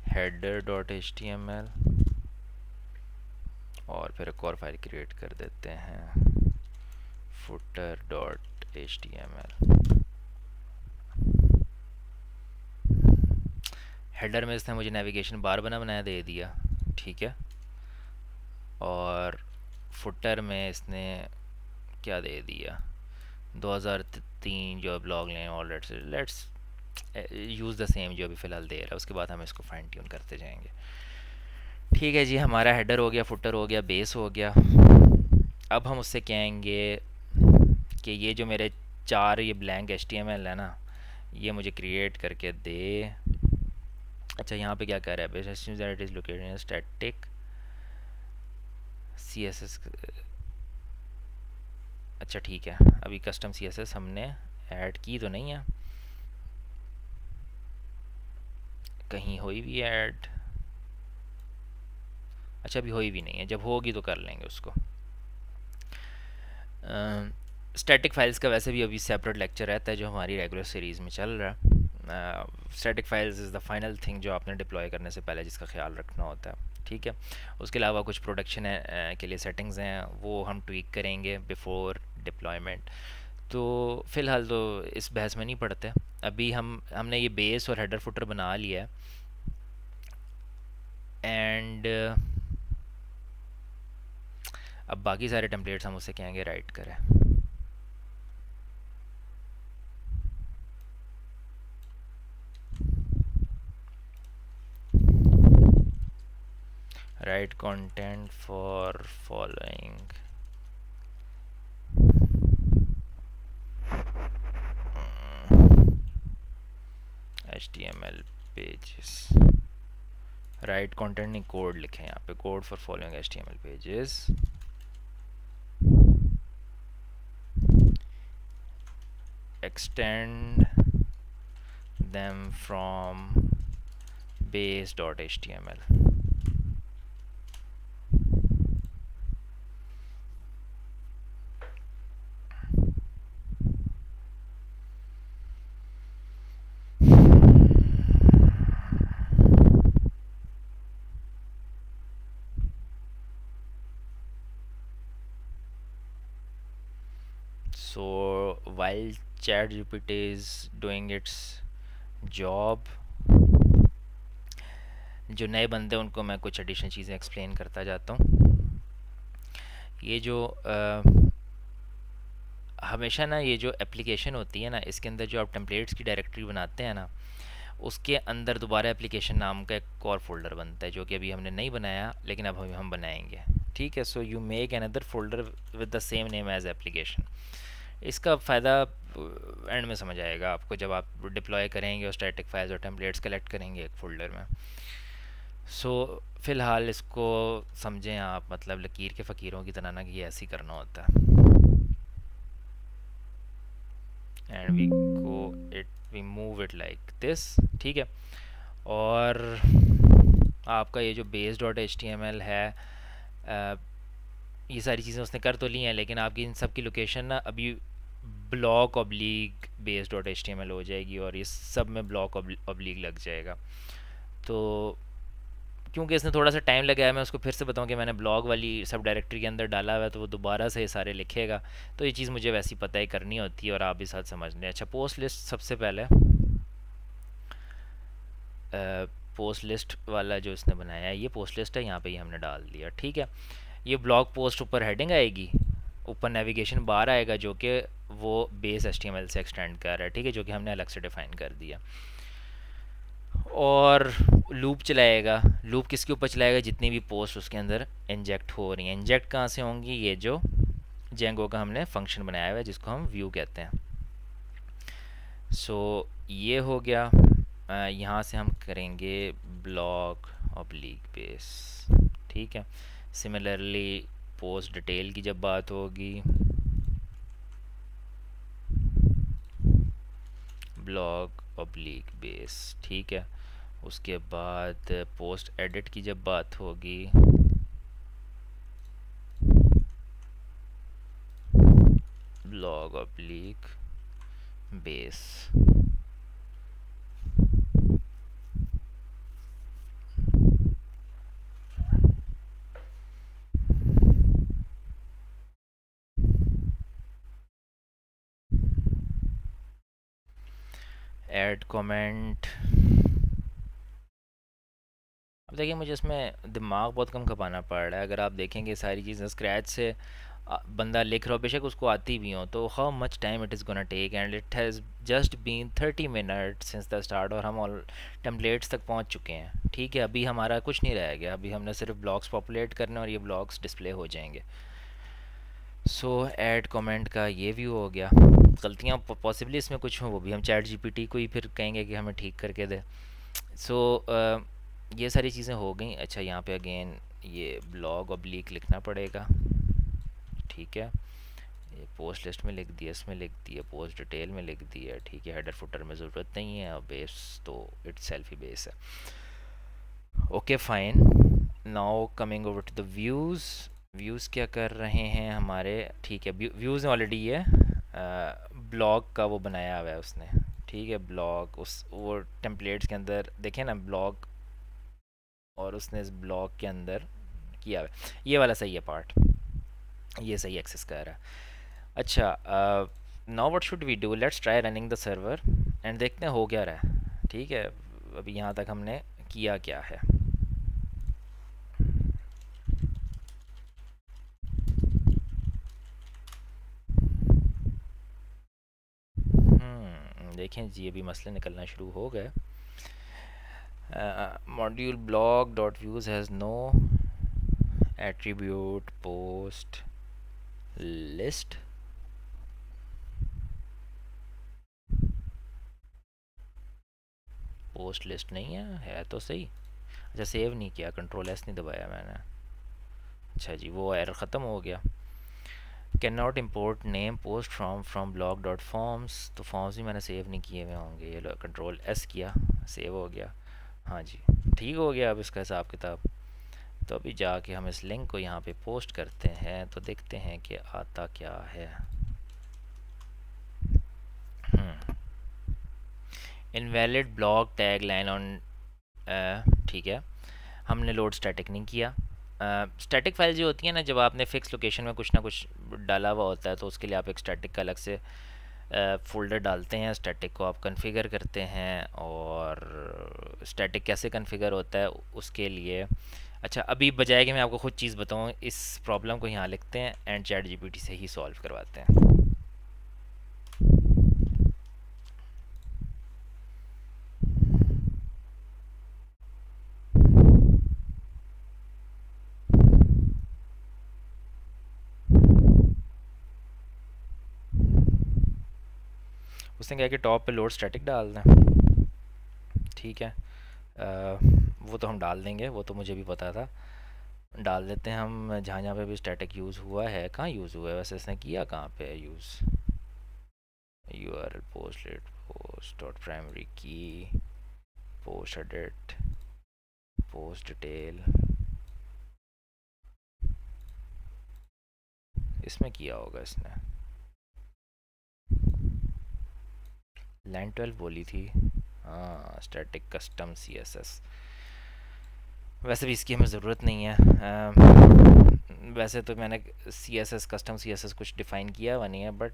header.html, और फिर एक और फाइल क्रिएट कर देते हैं, footer.html। हेडर में इसने मुझे नेविगेशन बार बनाया दे दिया, ठीक है, और फुटर में इसने क्या दे दिया, 2003 जो ब्लॉग लें, और लेट्स यूज़ द सेम जो अभी फ़िलहाल दे रहा है, उसके बाद हम इसको फाइन ट्यून करते जाएंगे। ठीक है जी, हमारा हेडर हो गया, फुटर हो गया, बेस हो गया। अब हम उससे कहेंगे कि ये जो मेरे 4 ये ब्लैंक HTML है ना, ये मुझे क्रिएट करके दे। अच्छा, यहाँ पे क्या कर रहा है, base that is located in static CSS। अच्छा ठीक है, अभी कस्टम CSS हमने ऐड की तो नहीं है, कहीं हुई भी ऐड। अच्छा, अभी हुई भी नहीं है, जब होगी तो कर लेंगे उसको। स्टैटिक फाइल्स का वैसे भी अभी सेपरेट लेक्चर रहता है जो हमारी रेगुलर सीरीज़ में चल रहा है। Static files is the final thing जो आपने डिप्लॉय करने से पहले जिसका ख्याल रखना होता है। ठीक है, उसके अलावा कुछ प्रोडक्शन के लिए सेटिंग्स हैं वो हम ट्वीक करेंगे बिफोर डिप्लॉयमेंट। तो फ़िलहाल तो इस बहस में नहीं पड़ते। अभी हमने ये बेस और हेडर फुटर बना लिया है, एंड अब बाकी सारे टेम्पलेट्स हम उससे कहेंगे राइट करें। Right content for following HTML pages. Right content नहीं, कोड लिखें यहाँ पे, code for following HTML pages. extend them from base.html। So while ChatGPT is doing its job, जो नए बंदे हैं उनको मैं कुछ एडिशनल चीज़ें एक्सप्लेन करता जाता हूँ। ये जो हमेशा ना ये जो एप्लीकेशन होती है ना, इसके अंदर जो आप टेम्पलेट्स की डायरेक्टरी बनाते हैं ना, उसके अंदर दोबारा एप्लीकेशन नाम का एक और फोल्डर बनता है, जो कि अभी हमने नहीं बनाया लेकिन अब हम बनाएंगे। ठीक है, so you make another folder with the same name as application. इसका फ़ायदा एंड में समझ आएगा आपको जब आप डिप्लॉय करेंगे और स्टैटिक फाइल्स और टेम्पलेट्स कलेक्ट करेंगे एक फ़ोल्डर में। सो फ़िलहाल इसको समझें आप, मतलब लकीर के फ़कीरों की तरह ना कि ये ऐसे ही करना होता है। And we move it like this. ठीक है, और आपका ये जो base dot H T M L है, ये सारी चीज़ें उसने कर तो ली हैं, लेकिन आपकी इन सब की लोकेशन ना अभी ब्लॉक ऑब्लीग base dot H T M L हो जाएगी, और ये सब में ब्लॉक ऑब्लीग लग जाएगा। तो क्योंकि इसने थोड़ा सा टाइम लगाया, मैं उसको फिर से बताऊं कि मैंने ब्लॉग वाली सब डायरेक्टरी के अंदर डाला हुआ है, तो वो दोबारा से सारे लिखेगा। तो ये चीज़ मुझे वैसी पता ही करनी होती है और आप भी साथ समझ लें। अच्छा, पोस्ट लिस्ट सबसे पहले पोस्ट लिस्ट वाला जो इसने बनाया है, ये पोस्ट लिस्ट है, यहाँ पे ही हमने डाल दिया। ठीक है, ये ब्लॉग पोस्ट ऊपर हेडिंग आएगी, ऊपर नेविगेशन बार आएगा जो कि वो बेस HTML से एक्सटेंड कर रहा है। ठीक है, जो कि हमने अलग से डिफ़ाइन कर दिया। और लूप चलाएगा। लूप किसके ऊपर चलाएगा? जितनी भी पोस्ट उसके अंदर इंजेक्ट हो रही हैं। इंजेक्ट कहाँ से होंगी? ये जो जेंगो का हमने फंक्शन बनाया हुआ है जिसको हम व्यू कहते हैं। सो ये हो गया। यहाँ से हम करेंगे ब्लॉग ऑब्लिक बेस। ठीक है, सिमिलरली पोस्ट डिटेल की जब बात होगी, ब्लॉग ऑब्लिक बेस। ठीक है, उसके बाद पोस्ट एडिट की जब बात होगी, blog oblique base. Add comment. अब देखिए, मुझे इसमें दिमाग बहुत कम खपाना पड़ रहा है। अगर आप देखेंगे सारी चीज़ें स्क्रैच से बंदा लिख रहा हो, बेशक उसको आती भी हो, तो how much time it is gonna take, and it has just been 30 minute since the start, और हम ऑल टेम्पलेट्स तक पहुंच चुके हैं। ठीक है, अभी हमारा कुछ नहीं रह गया, अभी हमने सिर्फ ब्लॉग्स पॉपुलेट करने और ये ब्लॉग्स डिस्प्ले हो जाएंगे। सो ऐड कमेंट का ये व्यू हो गया। गलतियाँ पॉसिबली इसमें कुछ हों, वो भी हम चैट जीपीटी को ही फिर कहेंगे कि हमें ठीक करके दे। सो ये सारी चीज़ें हो गई। अच्छा, यहाँ पे अगेन ये ब्लॉग ऑब्लिक लिखना पड़ेगा। ठीक है, ये पोस्ट लिस्ट में लिख दिया, इसमें लिख दिया, पोस्ट डिटेल में लिख दिया। ठीक है, हेडर फुटर में ज़रूरत नहीं है, और बेस तो इट सेल्फ ही बेस है। Okay fine, now coming over to the views. Views क्या कर रहे हैं हमारे? ठीक है, व्यूज़ ने ऑलरेडी ये ब्लॉग का वो बनाया हुआ है उसने। ठीक है, ब्लॉग उस वो टेम्पलेट्स के अंदर देखें ना ब्लॉग, और उसने इस ब्लॉग के अंदर किया हुआ है। ये वाला सही है पार्ट, ये सही एक्सेस कर रहा है। अच्छा, now what should we do, let's try running the server and देखते हैं हो क्या रहा है। ठीक है, अभी यहाँ तक हमने किया क्या है। देखें जी, अभी मसले निकलना शुरू हो गए। Module blog dot views has no attribute post list. Post list नहीं है तो सही। अच्छा, सेव नहीं किया, कंट्रोल एस नहीं दबाया मैंने। अच्छा जी, वो एरर ख़त्म हो गया। Can not import name post from blog dot forms, तो फॉर्म्स भी मैंने सेव नहीं किए हुए होंगे। ये लो, कंट्रोल एस किया, सेव हो गया। हाँ जी, ठीक हो गया अब इसका हिसाब किताब। तो अभी जाके हम इस लिंक को यहाँ पे पोस्ट करते हैं तो देखते हैं कि आता क्या है। Invalid blog tag line on, ठीक है, हमने लोड स्टैटिक नहीं किया। स्टैटिक फाइल जो होती है ना, जब आपने फिक्स लोकेशन में कुछ ना कुछ डाला हुआ होता है तो उसके लिए आप एक स्टैटिक का अलग से फ़ोल्डर डालते हैं। स्टैटिक को आप कॉन्फ़िगर करते हैं, और स्टैटिक कैसे कॉन्फ़िगर होता है उसके लिए, अच्छा अभी बजाय कि मैं आपको खुद चीज़ बताऊँ, इस प्रॉब्लम को यहाँ लिखते हैं एंड चैट जीपीटी से ही सॉल्व करवाते हैं। उसने कहा कि टॉप पे लोड स्टैटिक डाल दें। ठीक है, वो तो हम डाल देंगे, वो तो मुझे भी पता था। डाल देते हैं हम जहाँ जहाँ पे भी स्टैटिक यूज़ हुआ है। कहाँ यूज़ हुआ है वैसे, इसने किया कहाँ पे है use. URL post let post dot primary key post edit post detail, इसमें किया होगा इसने। लाइन 12 बोली थी। हाँ, स्टैटिक कस्टम CSS। वैसे भी इसकी हमें ज़रूरत नहीं है। वैसे तो मैंने CSS कस्टम CSS कुछ डिफ़ाइन किया हुआ नहीं है, but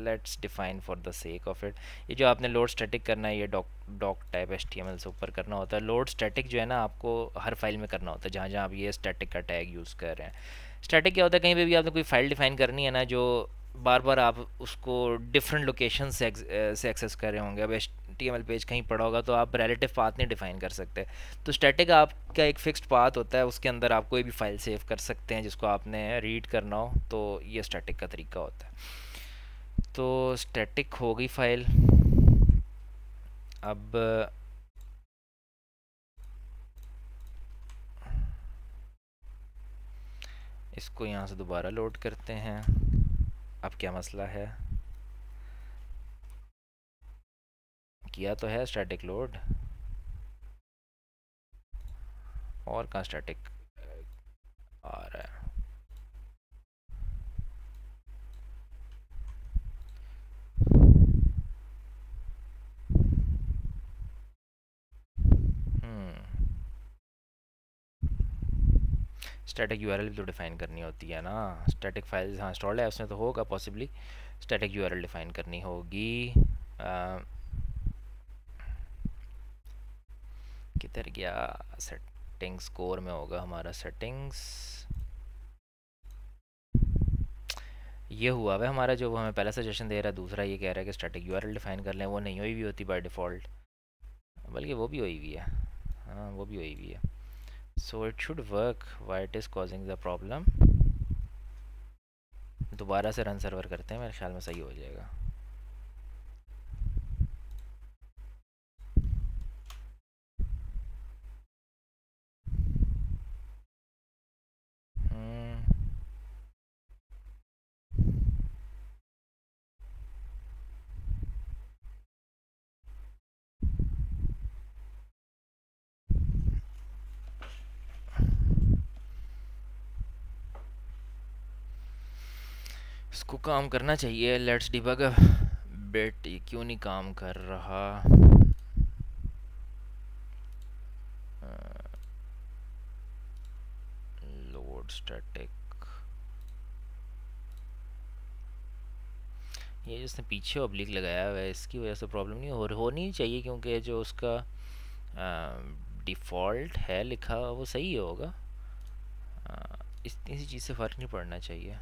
let's define for the sake of it. ये जो आपने लोड स्टैटिक करना है, ये डॉक टाइप HTML से ऊपर करना होता है। लोड स्टैटिक जो है ना, आपको हर फाइल में करना होता है जहाँ जहाँ आप ये स्टैटिक का टैग यूज़ कर रहे हैं। स्टैटिक क्या होता है, कहीं पे भी आपने कोई फाइल डिफाइन करनी है ना, जो बार बार आप उसको डिफरेंट लोकेशन से एक्सेस कर रहे होंगे। अब HTML पेज कहीं पड़ा होगा तो आप रिलेटिव पाथ नहीं डिफाइन कर सकते। तो स्टैटिक आपका एक फिक्स्ड पाथ होता है, उसके अंदर आप कोई भी फाइल सेव कर सकते हैं जिसको आपने रीड करना हो। तो ये स्टैटिक का तरीका होता है। तो स्टैटिक हो गई फाइल। अब इसको यहाँ से दोबारा लोड करते हैं। अब क्या मसला है, किया तो है स्टैटिक लोड, और कहाँ स्टैटिक आ रहा है। स्टैटिक यूआरएल भी तो डिफाइन करनी होती है ना। स्टैटिक फाइल हाँ इंस्टॉल्ड है उसमें तो होगा पॉसिबली, स्टैटिक यूआरएल डिफाइन करनी होगी। किधर गया, सेटिंग्स कोर में होगा हमारा सेटिंग्स। ये हुआ वह हमारा जो वो हमें पहला सजेशन दे रहा है। दूसरा ये कह रहा है कि स्टैटिक यूआरएल डिफाइन कर लें, वो नहीं हुई भी होती बाय डिफ़ॉल्ट, बल्कि वो भी हुई हुई है। हाँ, वो भी हुई हुई है। So it should work, why it is causing the problem. दोबारा से रन सर्वर करते हैं, मेरे ख्याल में सही हो जाएगा। हम्म, इसको काम करना चाहिए। लेट्स डिबग बेट, ये क्यों नहीं काम कर रहा। लोड स्टैटिक, ये जिसने पीछे ऑब्लिक लगाया हुआ है इसकी वजह से प्रॉब्लम नहीं होनी चाहिए, क्योंकि जो उसका डिफ़ॉल्ट है लिखा वो सही होगा। इसी चीज़ से फ़र्क नहीं पड़ना चाहिए।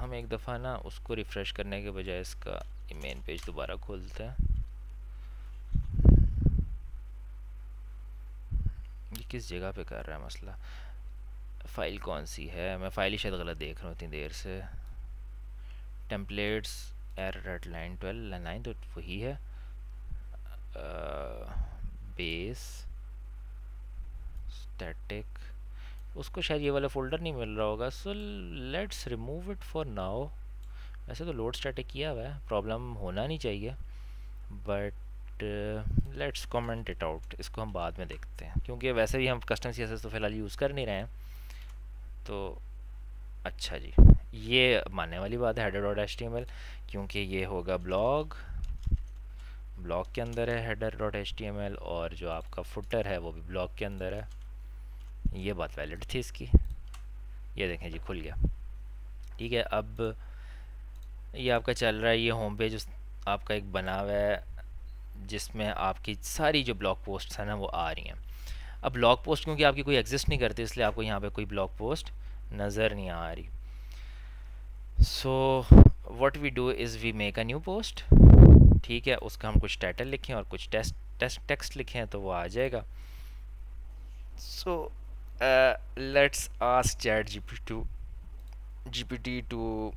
हम एक दफ़ा ना उसको रिफ़्रेश करने के बजाय इसका मेन पेज दोबारा खोलते हैं। ये किस जगह पे कर रहा है मसला? फ़ाइल कौन सी है? मैं फ़ाइल ही शायद गलत देख रहा हूँ इतनी देर से। टेम्पलेट्स एट लाइन 12 लाइन तो वही है। बेस स्टैटिक, उसको शायद ये वाला फ़ोल्डर नहीं मिल रहा होगा, so let's remove it for now. वैसे तो लोड स्टैटिक किया हुआ है, प्रॉब्लम होना नहीं चाहिए, but let's comment it out. इसको हम बाद में देखते हैं, क्योंकि वैसे भी हम कस्टम सीएसएस तो फ़िलहाल यूज़ कर नहीं रहे हैं। तो अच्छा जी, ये मानने वाली बात है हेडर डॉट एच, क्योंकि ये होगा ब्लॉग के अंदर है हेडर डॉट एच, और जो आपका फुटर है वो भी ब्लॉग के अंदर है। ये बात वैलिड थी इसकी। ये देखें जी, खुल गया। ठीक है, अब ये आपका चल रहा है। ये होम पेज आपका एक बना हुआ है जिसमें आपकी सारी जो ब्लॉग पोस्ट है ना वो आ रही हैं। अब ब्लॉग पोस्ट क्योंकि आपकी कोई एग्जिस्ट नहीं करती, इसलिए आपको यहाँ पे कोई ब्लॉग पोस्ट नज़र नहीं आ रही। So what we do is we make a new post. ठीक है, उसका हम कुछ टाइटल लिखें और कुछ टेक्स्ट लिखें तो वो आ जाएगा। So let's ask ChatGPT to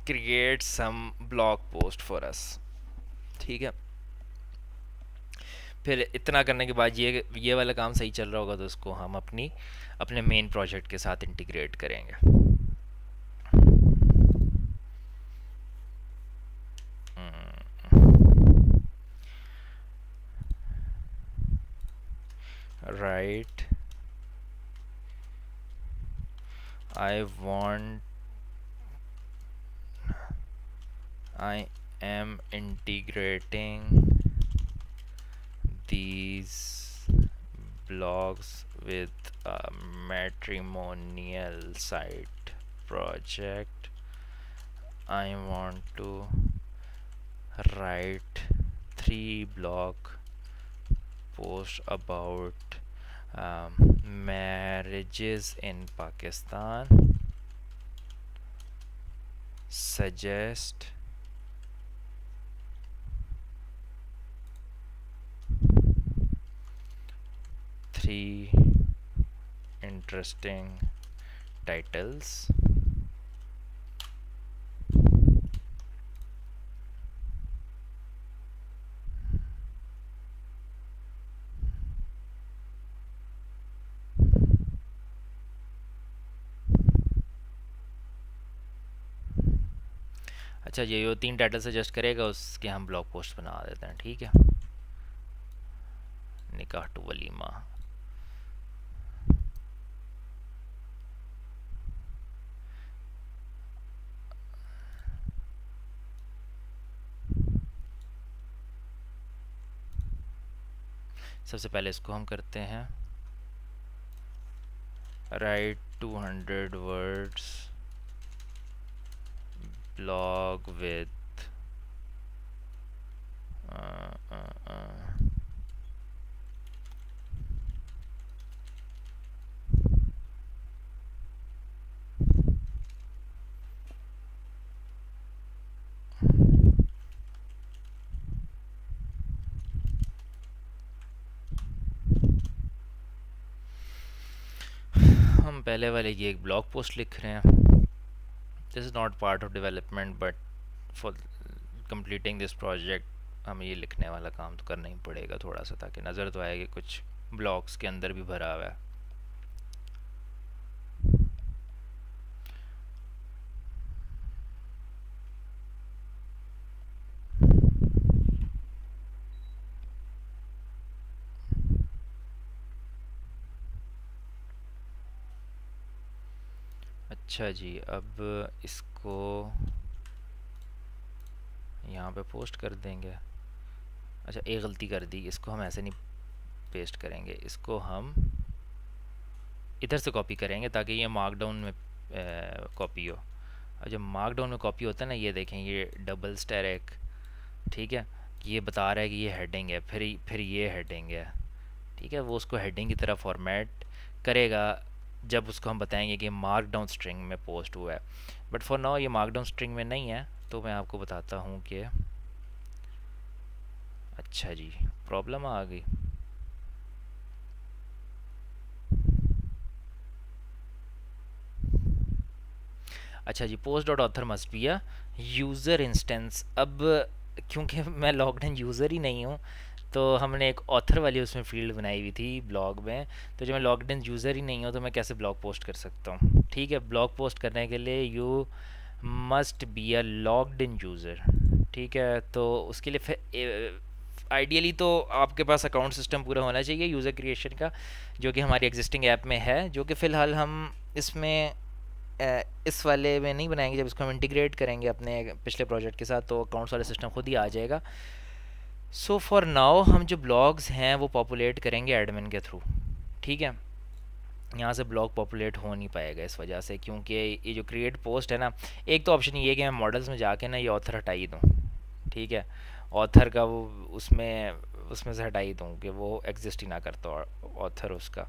create some blog post for us. ठीक है, फिर इतना करने के बाद ये वाला काम सही चल रहा होगा तो इसको हम अपने मेन प्रोजेक्ट के साथ इंटीग्रेट करेंगे। Right, I am integrating these blogs with a matrimonial site project. I want to write 3 blog posts about marriages in Pakistan. Suggest three interesting titles. अच्छा, ये जो 3 टाइटल सजेस्ट करेगा उसके हम ब्लॉग पोस्ट बना देते हैं। ठीक है, निकाह टू वलीमा। सबसे पहले इसको हम करते हैं राइट 200 वर्ड्स blog with हम पहले वाले की एक ब्लॉग पोस्ट लिख रहे हैं। This is not part of development, but for completing this project हमें ये लिखने वाला काम तो करना ही पड़ेगा थोड़ा सा, ताकि नज़र तो आए कि कुछ ब्लॉग्स के अंदर भी भरा हुआ है। अच्छा जी, अब इसको यहाँ पे पोस्ट कर देंगे। अच्छा, एक गलती कर दी, इसको हम ऐसे नहीं पेस्ट करेंगे, इसको हम इधर से कॉपी करेंगे ताकि ये मार्कडाउन में कॉपी हो। और जब मार्कडाउन में कॉपी होता है ना, ये देखें ये डबल स्टैक, ठीक है, ये बता रहा है कि ये हेडिंग है, फिर ये हेडिंग है, ठीक है, वो उसको हेडिंग की तरह फॉर्मेट करेगा जब उसको हम बताएंगे कि मार्कडाउन स्ट्रिंग में पोस्ट हुआ है। बट फॉर नाउ ये मार्कडाउन स्ट्रिंग में नहीं है, तो मैं आपको बताता हूँ कि अच्छा जी, प्रॉब्लम आ गई। अच्छा जी, post dot author must be a user instance. अब क्योंकि मैं लॉग्ड इन यूज़र ही नहीं हूँ, तो हमने एक ऑथर वाली उसमें फील्ड बनाई हुई थी ब्लॉग में। तो जो मैं लॉग्ड इन यूज़र ही नहीं हूँ, तो मैं कैसे ब्लॉग पोस्ट कर सकता हूँ? ठीक है, ब्लॉग पोस्ट करने के लिए you must be a logged in user. ठीक है, तो उसके लिए फिर आइडियली तो आपके पास अकाउंट सिस्टम पूरा होना चाहिए यूज़र क्रिएशन का, जो कि हमारी एग्जिस्टिंग ऐप में है, जो कि फ़िलहाल हम इसमें इस वाले में नहीं बनाएंगे। जब इसको हम इंटीग्रेट करेंगे अपने पिछले प्रोजेक्ट के साथ, तो अकाउंट्स वाला सिस्टम खुद ही आ जाएगा। सो फॉर नाउ हम जो ब्लॉग्स हैं वो पॉपुलेट करेंगे एडमिन के थ्रू। ठीक है, यहाँ से ब्लॉग पॉपुलेट हो नहीं पाएगा इस वजह से, क्योंकि ये जो क्रिएट पोस्ट है ना, एक तो ऑप्शन ये है कि मैं मॉडल्स में जाके ना ये ऑथर हटा ही दूँ। ठीक है, ऑथर का वो उसमें उसमें से हटा ही दूँ कि वो एग्जिस्ट ही ना करता ऑथर उसका।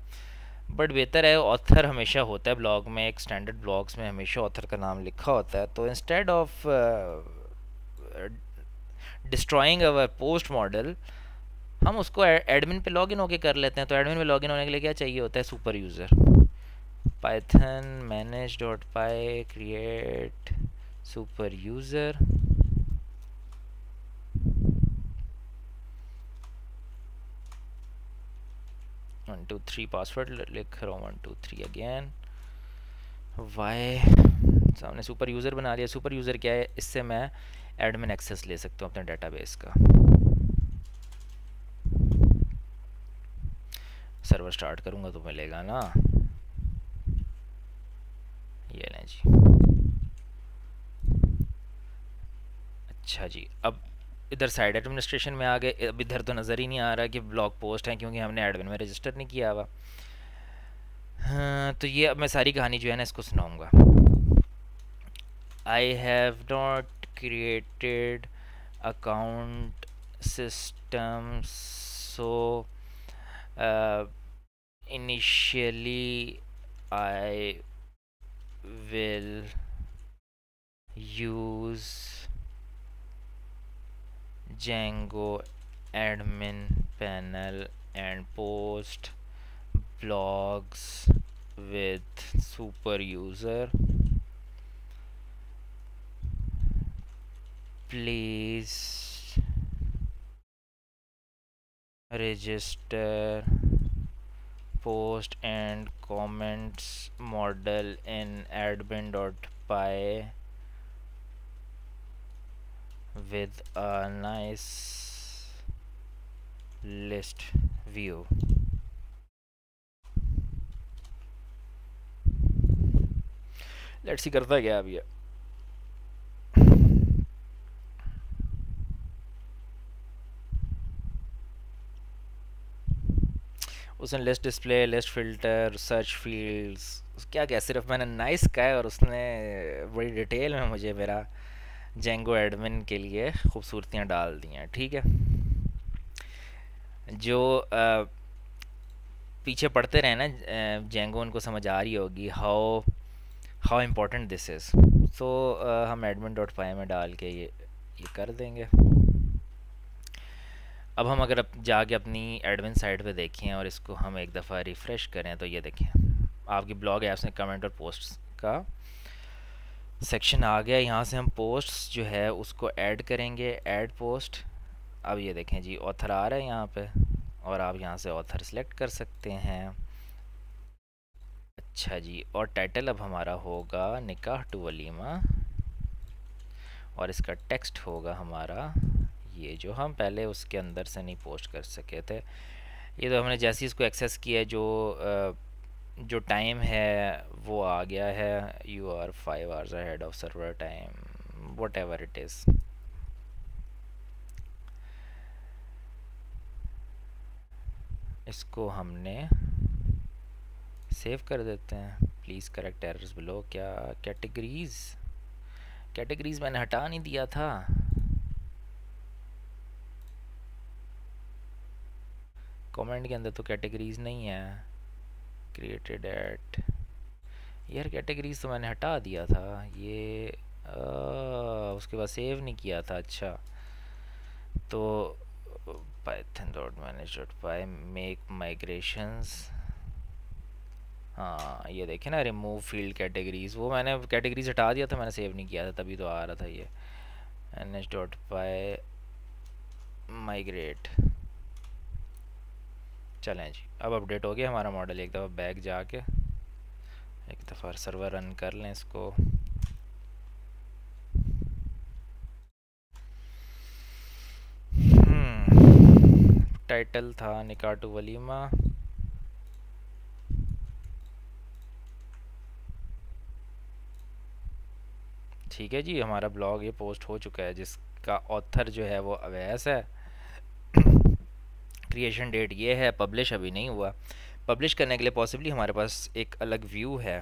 बट बेहतर है, ऑथर हमेशा होता है ब्लॉग में, एक स्टैंडर्ड ब्लॉग्स में हमेशा ऑथर का नाम लिखा होता है। तो instead of destroying our post model, हम उसको एडमिन पे लॉगिन होके कर लेते हैं। तो एडमिन में लॉगिन होने के लिए क्या चाहिए होता है? Super user. Python manage dot py create super user. 123 password लिख रहा हूँ, 123 अगेन वाई। सामने सुपर यूज़र बना लिया। सुपर यूज़र क्या है? इससे मैं एडमिन एक्सेस ले सकता हूँ अपने डेटाबेस का। सर्वर स्टार्ट करूँगा तो मिलेगा ना, ये लें जी। अच्छा जी, अब इधर साइड एडमिनिस्ट्रेशन में आ गए। अब इधर तो नज़र ही नहीं आ रहा कि ब्लॉग पोस्ट है, क्योंकि हमने एडमिन में रजिस्टर नहीं किया हुआ। हाँ, तो ये अब मैं सारी कहानी जो है ना इसको सुनाऊँगा। I have not created account system, so initially I will use Django admin panel and post blogs with super user. Please register post and comments model in admin.py with a nice list view. Let's see करता क्या अब ये। उसने list display, list filter, search fields, क्या क्या सिर्फ मैंने nice कहा है और उसने बड़ी डिटेल में मुझे मेरा जेंगो एडमिन के लिए खूबसूरतियाँ डाल दी हैं। ठीक है, जो पीछे पढ़ते रहे ना जेंगो, उनको समझ आ रही होगी how how important this is. तो हम एडमिन डॉट पाई में डाल के ये कर देंगे। अब हम अगर जाके अपनी एडमिन साइट पे देखें और इसको हम एक दफ़ा रिफ़्रेश करें, तो ये देखें आपकी ब्लॉग ऐप्स में कमेंट और पोस्ट्स का सेक्शन आ गया। यहाँ से हम पोस्ट्स जो है उसको ऐड करेंगे, ऐड पोस्ट। अब ये देखें जी, ऑथर आ रहा है यहाँ पे, और आप यहाँ से ऑथर सेलेक्ट कर सकते हैं। अच्छा जी, और टाइटल अब हमारा होगा निकाह टू वलीमा, और इसका टेक्स्ट होगा हमारा ये, जो हम पहले उसके अंदर से नहीं पोस्ट कर सके थे। ये तो हमने जैसे ही इसको एक्सेस किया, जो टाइम है वो आ गया है। You are 5 hours ahead of server time, whatever it is. इसको हमने सेव कर देते हैं। Please correct errors below. क्या कैटेगरीज, कैटेगरीज मैंने हटा नहीं दिया था। कमेंट के अंदर तो कैटेगरीज नहीं है। क्रिएटेड एट, यार कैटेगरीज तो मैंने हटा दिया था ये। उसके बाद सेव नहीं किया था। अच्छा तो python.manage.py मेक माइग्रेशंस, हाँ ये देखे ना, रिमूव फील्ड कैटेगरीज, वो मैंने कैटेगरीज हटा दिया था, मैंने सेव नहीं किया था, तभी तो आ रहा था ये manage.py माइग्रेट। चलें जी, अब अपडेट हो गया हमारा मॉडल। एक दफ़ा बैक जाके एक दफ़ा सर्वर रन कर लें इसको। टाइटल था निकाटू वलीमा। ठीक है जी, हमारा ब्लॉग ये पोस्ट हो चुका है, जिसका ऑथर जो है वो अवैस है। क्रिएशन डेट ये है, पब्लिश अभी नहीं हुआ। पब्लिश करने के लिए पॉसिबली हमारे पास एक अलग व्यू है।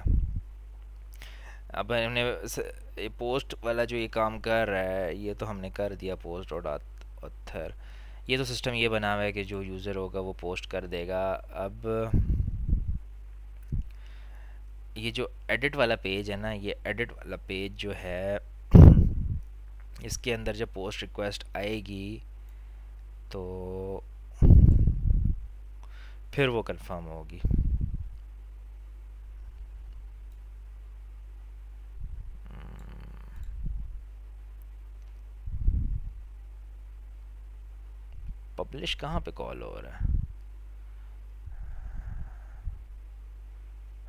अब हमने ये पोस्ट वाला जो ये काम कर रहा है, ये तो हमने कर दिया पोस्ट डॉट ऑथर। ये तो सिस्टम ये बना हुआ है कि जो यूज़र होगा वो पोस्ट कर देगा। अब ये जो एडिट वाला पेज है ना, ये एडिट वाला पेज जो है, इसके अंदर जब पोस्ट रिक्वेस्ट आएगी तो फिर वो कंफर्म होगी। पब्लिश कहाँ पे कॉल हो रहा है?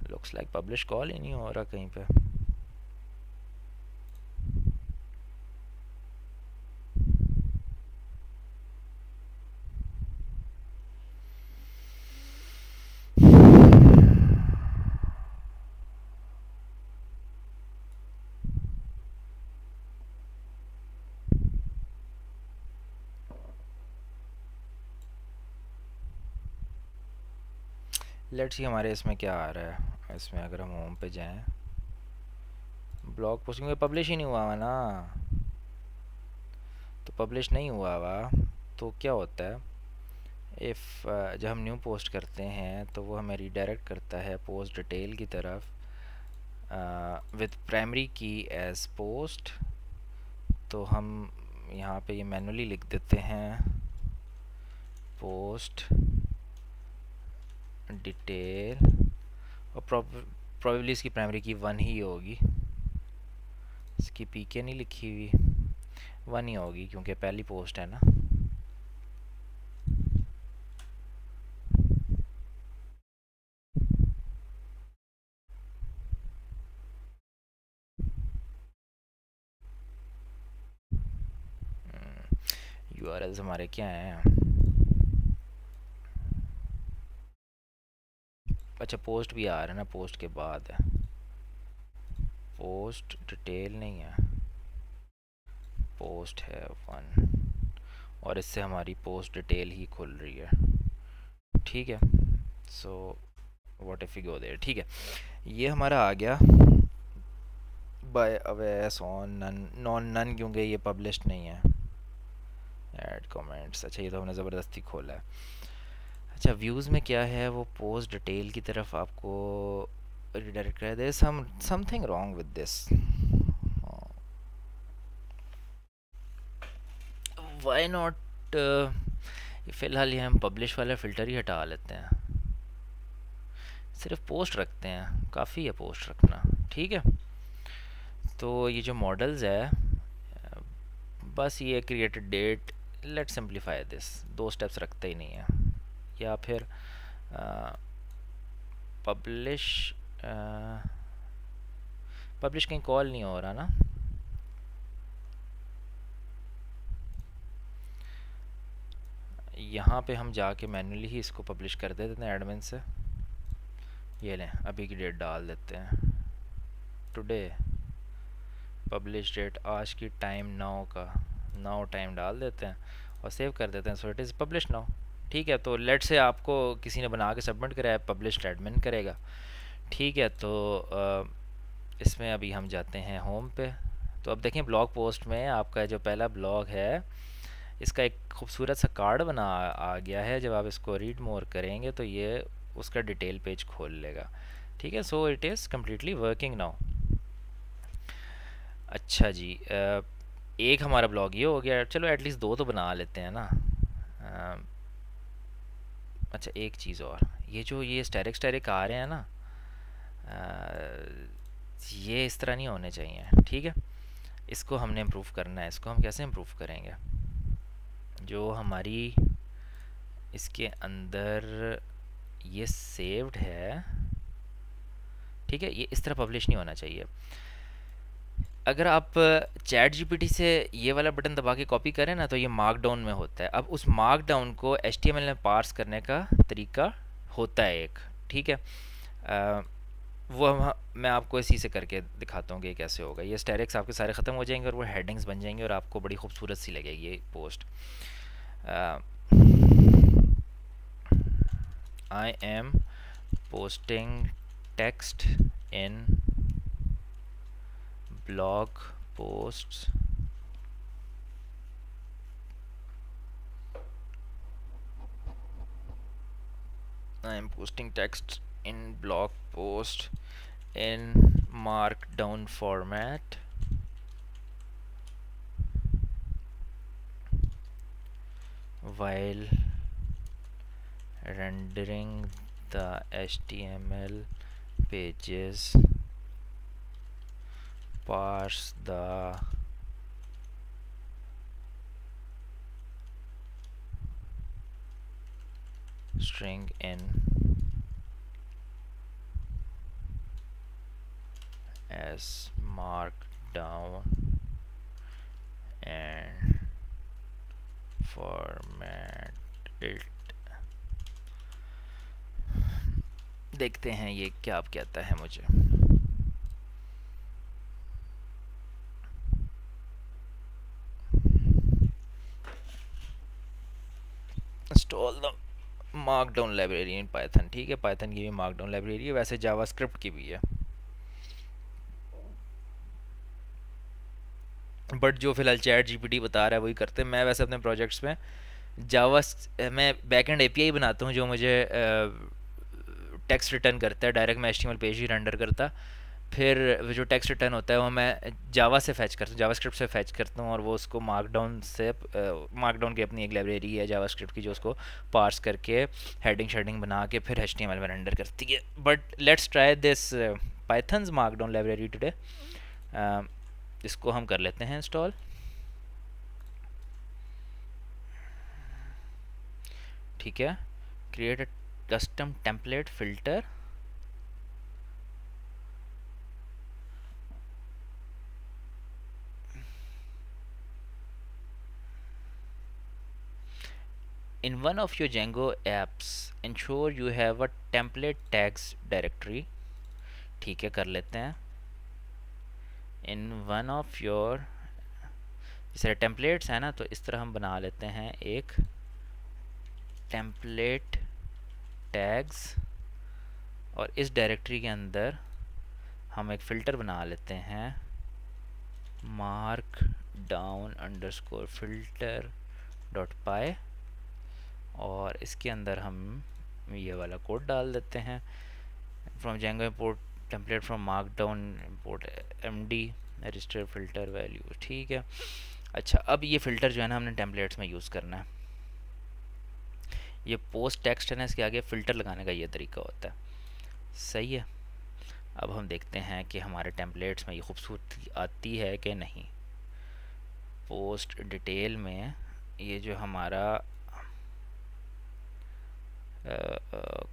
लुक्स लाइक पब्लिश कॉल ही नहीं हो रहा कहीं पे। लेट्स सी हमारे इसमें क्या आ रहा है। इसमें अगर हम होम पे जाएं, ब्लॉग पोस्टिंग में पब्लिश ही नहीं हुआ हुआ ना, तो पब्लिश नहीं हुआ हुआ तो क्या होता है, इफ़ जब हम न्यू पोस्ट करते हैं तो वो हमें रीडायरेक्ट करता है पोस्ट डिटेल की तरफ विद प्राइमरी की एज पोस्ट। तो हम यहाँ पे ये मैनुअली लिख देते हैं पोस्ट डिटेल, और प्रॉबेबली इसकी प्राइमरी की 1 ही होगी, इसकी पीके नहीं लिखी हुई, 1 ही होगी क्योंकि पहली पोस्ट है ना। यूआरएल्स हमारे क्या हैं? अच्छा पोस्ट भी आ रहा है ना, पोस्ट के बाद है, पोस्ट डिटेल नहीं है, पोस्ट है 1, और इससे हमारी पोस्ट डिटेल ही खुल रही है। ठीक है, so what if you go there. ठीक है, ये हमारा आ गया by Awais on none, none none क्योंकि ये पब्लिश्ड नहीं है। ऐड कमेंट्स, अच्छा ये तो हमने ज़बरदस्ती खोला है। अच्छा व्यूज़ में क्या है, वो पोस्ट डिटेल की तरफ आपको रिडायरेक्ट कर दे। Something wrong with this, why not. फ़िलहाल ये हम पब्लिश वाला फ़िल्टर ही हटा लेते हैं, सिर्फ पोस्ट रखते हैं, काफ़ी है पोस्ट रखना। ठीक है, तो ये जो मॉडल्स है, बस ये created date, let simplify this, 2 steps रखते ही नहीं है। या फिर पब्लिश, पब्लिश कहीं कॉल नहीं हो रहा ना, यहाँ पे हम जाके मैन्युअली ही इसको पब्लिश कर देते हैं एडमिन से। ये लें, अभी की डेट डाल देते हैं, टुडे पब्लिश डेट, आज की टाइम 9 का 9 टाइम डाल देते हैं और सेव कर देते हैं। So it is publish now. ठीक है, तो लेट से आपको किसी ने बना के सबमिट करा है, पब्लिश्ड एडमिन करेगा। ठीक है, तो इसमें अभी हम जाते हैं होम पे। तो अब देखें ब्लॉग पोस्ट में आपका जो पहला ब्लॉग है इसका एक खूबसूरत सा कार्ड बना आ गया है। जब आप इसको रीड मोर करेंगे तो ये उसका डिटेल पेज खोल लेगा। ठीक है, so it is completely working now. अच्छा जी, एक हमारा ब्लॉग ये हो गया, चलो एटलीस्ट दो तो बना लेते हैं ना। अ, अच्छा एक चीज़ और, ये जो ये स्टेरिक स्टेरिक आ रहे हैं ना, ये इस तरह नहीं होने चाहिए। ठीक है, इसको हमने इम्प्रूव करना है। इसको हम कैसे इम्प्रूव करेंगे? जो हमारी इसके अंदर ये सेव्ड है, ठीक है, ये इस तरह पब्लिश नहीं होना चाहिए। अगर आप चैट जीपीटी से ये वाला बटन दबा के कॉपी करें ना तो ये मार्क डाउन में होता है। अब उस मार्क डाउन को एचटीएमएल में पार्स करने का तरीका होता है एक। ठीक है, वो मैं आपको इसी से करके दिखाता हूँ कि कैसे होगा। ये स्टेरिक्स आपके सारे ख़त्म हो जाएंगे और वो हेडिंग्स बन जाएंगे और आपको बड़ी खूबसूरत सी लगेगी ये post. I am posting text in blog posts I am posting text in blog post in markdown format while rendering the HTML pages. Parse the string in as markdown and format it. देखते हैं ये क्या आप कहता है मुझे। Install the markdown library in Python. ठीक है, पाइथन की भी मार्कडाउन लाइब्रेरी है, वैसे जावास्क्रिप्ट की भी है, बट जो फिलहाल चैट जीपीटी बता रहा है वही करते हैं। मैं वैसे अपने प्रोजेक्ट्स में जावा मैं बैकएंड एपीआई बनाता हूँ जो मुझे टेक्स्ट रिटर्न करता है। डायरेक्ट मैं एचटीएमएल पेज ही रेंडर करता, फिर जो टेक्स्ट रिटर्न होता है वो मैं जावा से फैच करता हूँ, जावास्क्रिप्ट से फैच करता हूँ और वो उसको मार्कडाउन से मार्कडाउन की अपनी एक लाइब्रेरी है जावास्क्रिप्ट की जो उसको पार्स करके हेडिंग शेडिंग बना के फिर एचटीएमएल में रेंडर करती है। But let's try this pythons markdown library today. इसको हम कर लेते हैं इंस्टॉल। ठीक है, create a custom template filter. In one of your Django apps ensure you have a template tags directory। ठीक है, कर लेते हैं। in one of your, इस तरह टेम्पलेट्स है ना, तो इस तरह हम बना लेते हैं एक टेम्पलेट टैग्स और इस डायरेक्टरी के अंदर हम एक फ़िल्टर बना लेते हैं markdown underscore filter dot py और इसके अंदर हम ये वाला कोड डाल देते हैं। From Django import template from markdown import MD register filter value. ठीक है, अच्छा अब ये फ़िल्टर जो है ना हमने टेम्पलेट्स में यूज़ करना है। ये पोस्ट टेक्स्ट है ना, इसके आगे फ़िल्टर लगाने का ये तरीका होता है। सही है, अब हम देखते हैं कि हमारे टेम्पलेट्स में ये खूबसूरती आती है कि नहीं। पोस्ट डिटेल में ये जो हमारा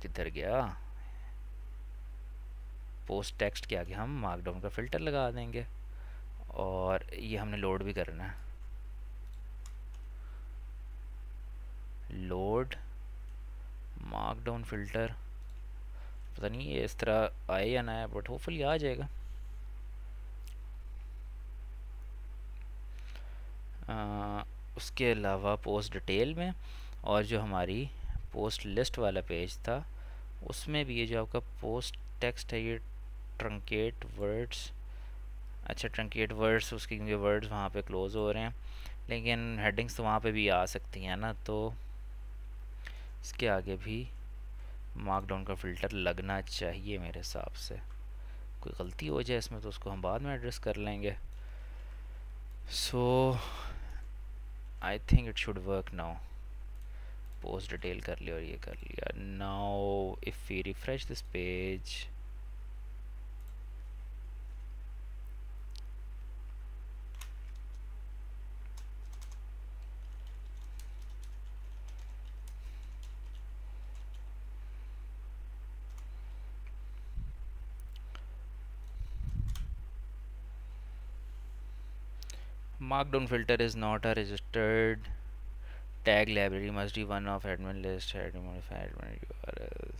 किधर गया, पोस्ट टेक्स्ट के आगे हम मार्कडाउन का फ़िल्टर लगा देंगे और ये हमने लोड भी करना है। लोड मार्कडाउन फ़िल्टर, पता नहीं ये इस तरह आए या ना आए, बट होपफुली आ जाएगा। उसके अलावा पोस्ट डिटेल में और जो हमारी पोस्ट लिस्ट वाला पेज था, उसमें भी ये जो आपका पोस्ट टेक्स्ट है ये ट्रंकेट वर्ड्स, अच्छा ट्रंकेट वर्ड्स उसके क्योंकि वर्ड्स वहाँ पे क्लोज हो रहे हैं, लेकिन हेडिंग्स तो वहाँ पे भी आ सकती हैं ना, तो इसके आगे भी मार्कडाउन का फ़िल्टर लगना चाहिए मेरे हिसाब से। कोई गलती हो जाए इसमें तो उसको हम बाद में एड्रेस कर लेंगे। So I think it should work now. Post detail कर लिया और ये कर लिया। Now if we refresh this page, markdown filter is not a registered tag library, must be one of admin list, admin modify admin URL.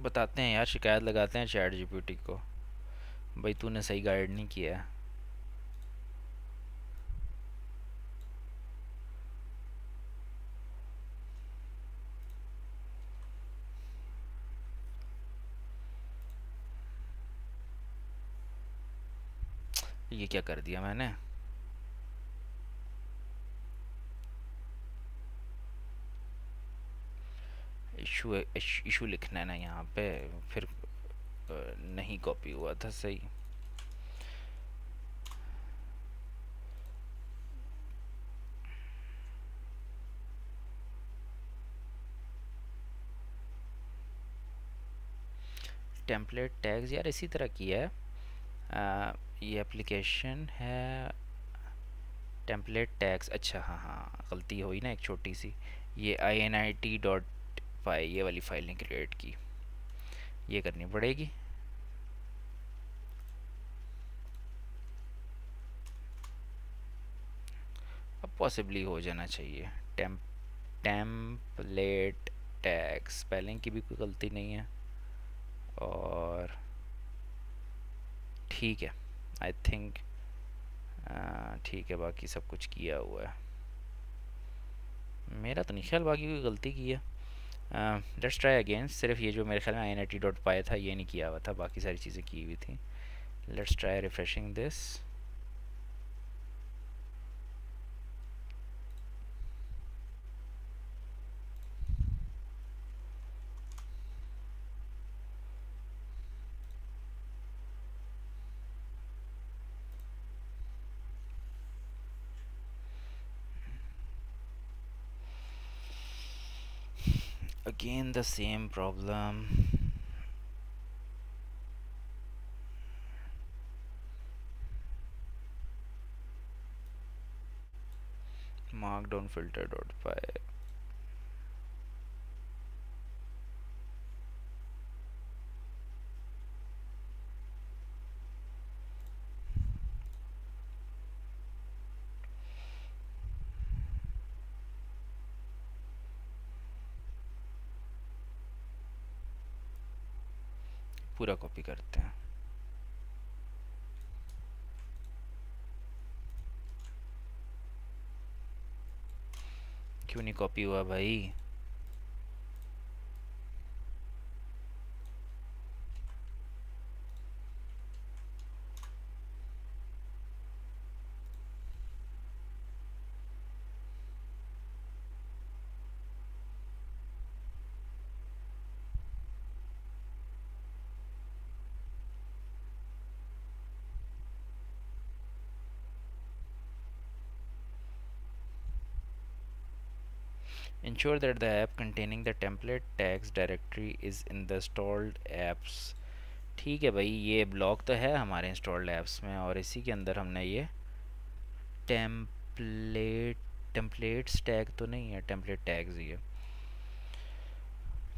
बताते हैं यार, शिकायत लगाते हैं चैट जीपीटी को, भाई तूने सही गाइड नहीं किया है। ये क्या कर दिया मैंने? इशू लिखना है ना यहाँ पे, फिर नहीं कॉपी हुआ था सही। टेम्पलेट टैग्स यार इसी तरह किया है। ये एप्लीकेशन है टेम्पलेट टैग्स, अच्छा हाँ हाँ गलती हुई ना एक छोटी सी, ये init.py ये वाली फाइल ने क्रिएट की, ये करनी पड़ेगी। अब पॉसिबली हो जाना चाहिए। टेम्पलेट टैग स्पेलिंग की भी कोई गलती नहीं है, और ठीक है आई थिंक ठीक है, बाकी सब कुछ किया हुआ है। मेरा तो नहीं ख्याल बाकी कोई गलती की है। Let's try again. सिर्फ ये जो मेरे ख्याल में init.py था ये नहीं किया हुआ था, बाकी सारी चीज़ें की हुई थी। Let's try refreshing this. Again the same problem. Markdown filter.py. पूरा कॉपी करते हैं। क्यों नहीं कॉपी हुआ भाई? Ensure that the app containing the template tags directory is in the installed apps. ठीक है भाई, ये ब्लॉक तो है हमारे इंस्टॉल्ड ऐप्स में, और इसी के अंदर हमने ये टेम्पलेट्स टैग तो नहीं है, टेम्पलेट टैग्स ही है।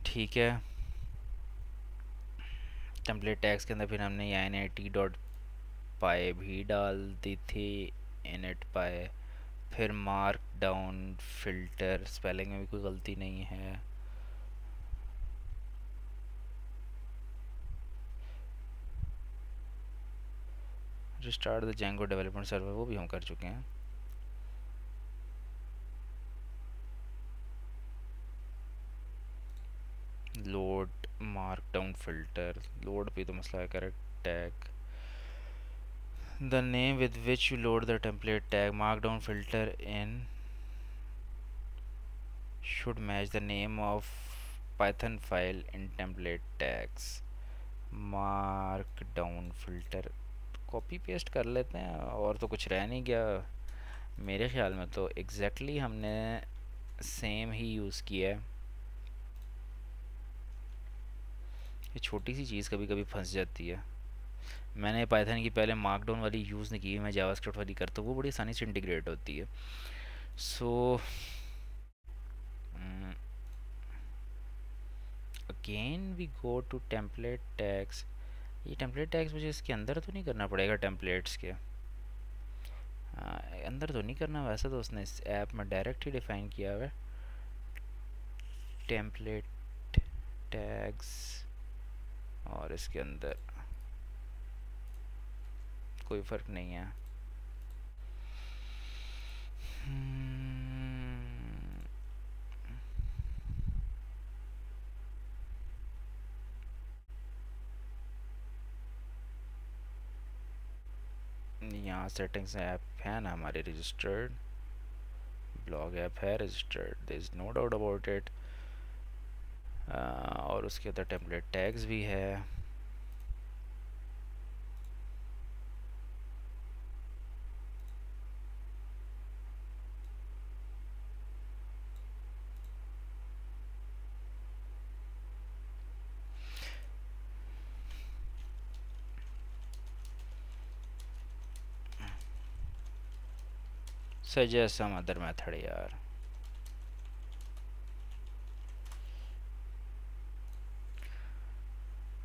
ठीक है, टेम्पलेट टैग्स के अंदर फिर हमने ये init.py भी डाल दी थी, init.py फिर मार्क डाउन फिल्टर, स्पेलिंग में भी कोई गलती नहीं है। Restart the Django development server, वो भी हम कर चुके हैं। Load mark down filter, load पे तो मसला है। Correct tag, the name with which you load the template tag markdown filter in should match the name of python file in template tags। markdown filter copy paste कर लेते हैं, और तो कुछ रह नहीं गया मेरे ख्याल में। तो एग्जैक्टली हमने सेम ही यूज़ किया है। ये छोटी सी चीज़ कभी कभी फंस जाती है। मैंने पाइथन की पहले मार्कडाउन वाली यूज़ नहीं की, मैं जावास्क्रिप्ट वाली करता हूँ, वो बड़ी आसानी से इंटीग्रेट होती है। So again we go to template tags. ये टेम्पलेट टैग्स मुझे इसके अंदर तो नहीं करना पड़ेगा, टेम्पलेट्स के अंदर तो नहीं करना। वैसे तो उसने इस ऐप में डायरेक्ट ही डिफ़ाइन किया हुआ है टेम्पलेट टैग्स, और इसके अंदर कोई फ़र्क नहीं है। यहाँ सेटिंग्स ऐप है ना हमारे रजिस्टर्ड, ब्लॉग ऐप है registered, there is no doubt about it. और उसके अंदर टेम्पलेट टैग्स भी है। सजेस्ट सम अदर मेथड यार।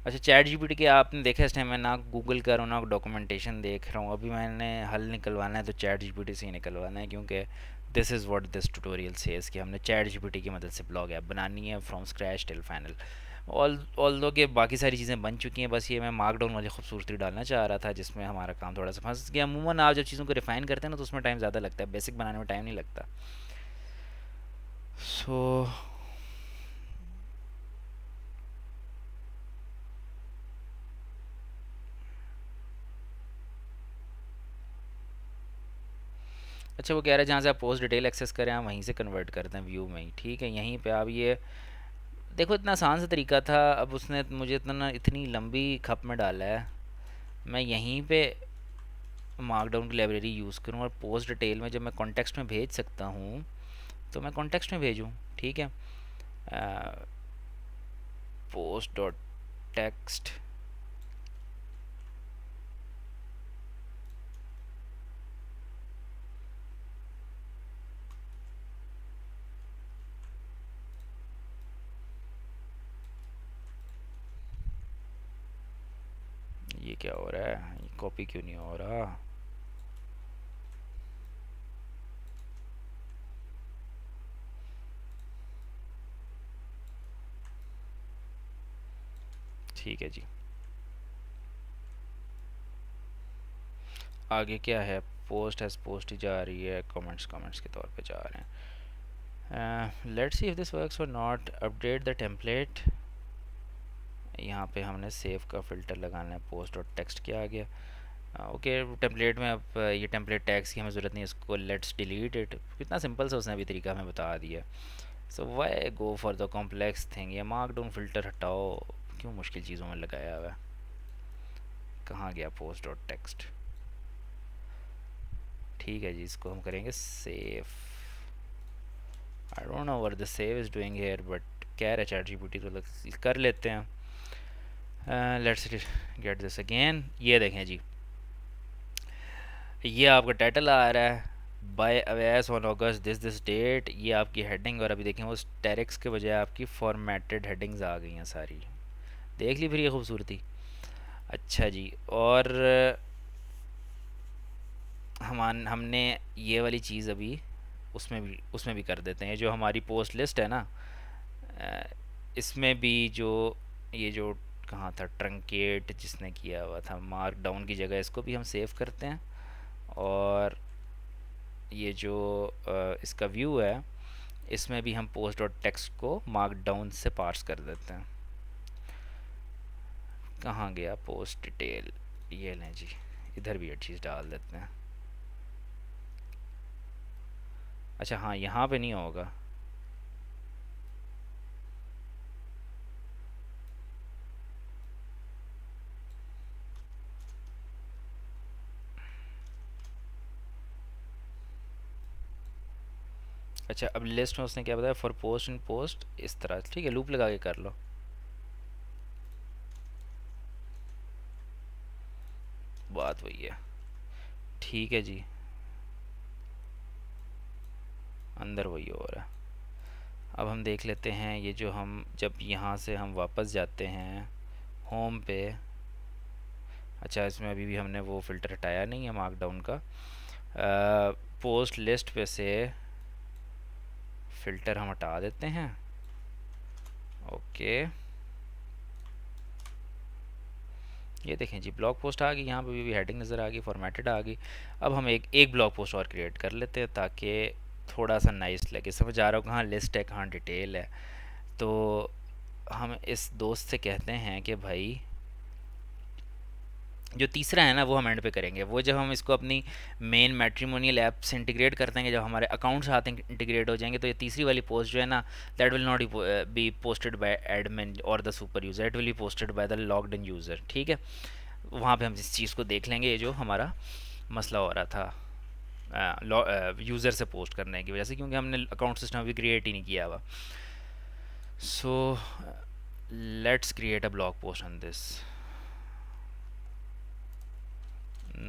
अच्छा, चैट जीपीटी के आपने देखा इस टाइम मैं ना गूगल कर रहा हूँ ना डॉक्यूमेंटेशन देख रहा हूँ। अभी मैंने हल निकलवाना है तो चैट जीपीटी से ही निकलवाना है, क्योंकि this is what this tutorial says कि हमने चैट जीपीटी की मदद से ब्लॉग ऐप बनानी है from scratch till final. All दो के बाकी सारी चीज़ें बन चुकी हैं, बस ये मैं मार्कडाउन वाली खूबसूरती डालना चाह रहा था जिसमें हमारा काम थोड़ा सा फंस गया। अमूमन आप जब चीज़ों को रिफाइन करते हैं ना तो उसमें टाइम ज़्यादा लगता है, बेसिक बनाने में टाइम नहीं लगता। सो अच्छा, वो कह रहा है जहाँ से आप पोस्ट डिटेल एक्सेस करें आप वहीं से कन्वर्ट करते हैं व्यू में ही, ठीक है। यहीं पे आप ये देखो, इतना आसान सा तरीका था। अब उसने मुझे इतनी लंबी खप में डाला है। मैं यहीं पे मार्कडाउन की लाइब्रेरी यूज़ करूँ और पोस्ट डिटेल में जब मैं कॉन्टेक्स्ट में भेज सकता हूँ तो मैं कॉन्टेक्स्ट में भेजूँ, ठीक है। पोस्ट डॉट टेक्स्ट, ये क्या हो रहा है, ये कॉपी क्यों नहीं हो रहा। ठीक है जी, आगे क्या है। पोस्ट हैज़ पोस्ट ही जा रही है, कमेंट्स कमेंट्स के तौर पे जा रहे हैं। Let's see if this works और नॉट। अपडेट द टेम्पलेट, यहाँ पे हमने सेव का फ़िल्टर लगाना है। पोस्ट और टेक्स्ट क्या आ गया, ओके। टेम्पलेट में अब ये टेम्पलेट टैग्स की हमें ज़रूरत नहीं है, इसको लेट्स डिलीट इट। कितना सिंपल सा उसने अभी तरीका हमें बता दिया। So why go for the complex thing. ये मार्कडाउन फ़िल्टर हटाओ, क्यों मुश्किल चीज़ों में लगाया हुआ है। कहाँ गया पोस्ट डॉट टेक्स्ट, ठीक है जी। इसको हम करेंगे save. I don't know what the save is doing here, but कह रहे चैट जीपीटी तो कर लेते हैं। Let's get this again. ये देखें जी, ये आपका टाइटल आ रहा है by Awais on August this date, ये आपकी हेडिंग। और अभी देखें वो टेरिक्स के बजाय आपकी फॉर्मेटेड हेडिंग्स आ गई हैं सारी। देख ली फिर ये खूबसूरती। अच्छा जी, और हमने ये वाली चीज़ अभी उसमें भी कर देते हैं। जो हमारी पोस्ट लिस्ट है ना, अ, इसमें भी जो ये जो कहाँ था ट्रंकेट जिसने किया हुआ था मार्क डाउन की जगह, इसको भी हम सेव करते हैं। और ये जो इसका व्यू है, इसमें भी हम पोस्ट डॉट टेक्स्ट को मार्क डाउन से पार्स कर देते हैं। कहाँ गया पोस्ट डिटेल, ये लें जी, इधर भी ये चीज़ डाल देते हैं। अच्छा हाँ, यहाँ पे नहीं होगा। अच्छा, अब लिस्ट में उसने क्या बताया, फॉर पोस्ट इन पोस्ट, इस तरह ठीक है, लूप लगा के कर लो। बात वही है, ठीक है जी, अंदर वही हो रहा है। अब हम देख लेते हैं, ये जो हम जब यहाँ से हम वापस जाते हैं होम पे। अच्छा, इसमें अभी भी हमने वो फ़िल्टर हटाया नहीं है मार्कडाउन का। पोस्ट लिस्ट पे से फ़िल्टर हम हटा देते हैं। ओके, ये देखें जी, ब्लॉग पोस्ट आ गई, यहाँ पे भी हेडिंग नज़र आ गई, फॉर्मेटेड आ गई। अब हम एक ब्लॉग पोस्ट और क्रिएट कर लेते हैं ताकि थोड़ा सा नाइस लगे, समझ आ रहा हो कहाँ लिस्ट है कहाँ डिटेल है। तो हम इस दोस्त से कहते हैं कि भाई जो तीसरा है ना वो हम एंड पे करेंगे। वो जब हम इसको अपनी मेन मैट्रिमोनियल ऐप से इंटीग्रेट करते हैं, जब हमारे अकाउंट साथ इंटीग्रेट हो जाएंगे, तो ये तीसरी वाली पोस्ट जो है ना, that will not be posted by admin और the super user, it will be posted by the logged in user. ठीक है, वहाँ पे हम इस चीज़ को देख लेंगे, ये जो हमारा मसला हो रहा था यूज़र से पोस्ट करने की वजह से, क्योंकि हमने अकाउंट सिस्टम अभी क्रिएट ही नहीं किया हुआ। So let's create a blog post on this.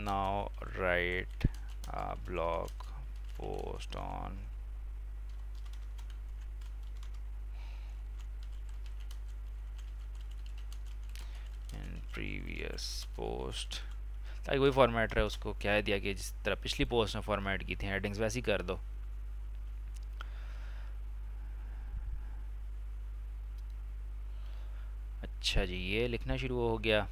Now write a blog post on in previous post। ताकि कोई फॉर्मेट रहे, उसको क्या दिया कि जिस तरह पिछली पोस्ट में फॉर्मेट की थी हेडिंग्स वैसी कर दो। अच्छा जी, ये लिखना शुरू हो गया।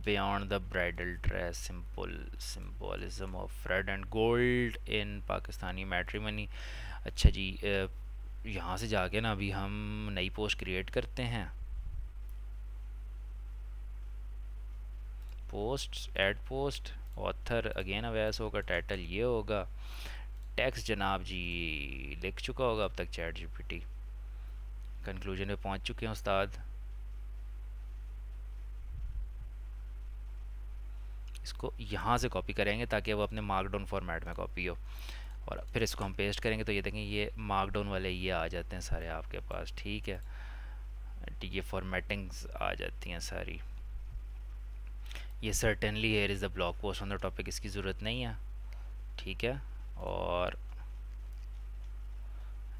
Beyond the bridal dress, symbolism of red and gold in Pakistani matrimony। अच्छा जी, यहाँ से जाके ना अभी हम नई पोस्ट क्रिएट करते हैं। Post, add post, author again Awais होगा, टाइटल ये होगा, टेक्स्ट जनाब जी लिख चुका होगा अब तक चैट जीपीटी। कंक्लूजन में पहुँच चुके हैं उस्ताद। इसको यहाँ से कॉपी करेंगे ताकि वो अपने मार्कडाउन फॉर्मेट में कॉपी हो, और फिर इसको हम पेस्ट करेंगे तो ये देखें, ये मार्कडाउन वाले ये आ जाते हैं सारे आपके पास। ठीक है, ये फॉर्मेटिंग्स आ जाती हैं सारी। ये certainly here is the blog post on the topic, इसकी ज़रूरत नहीं है। ठीक है, और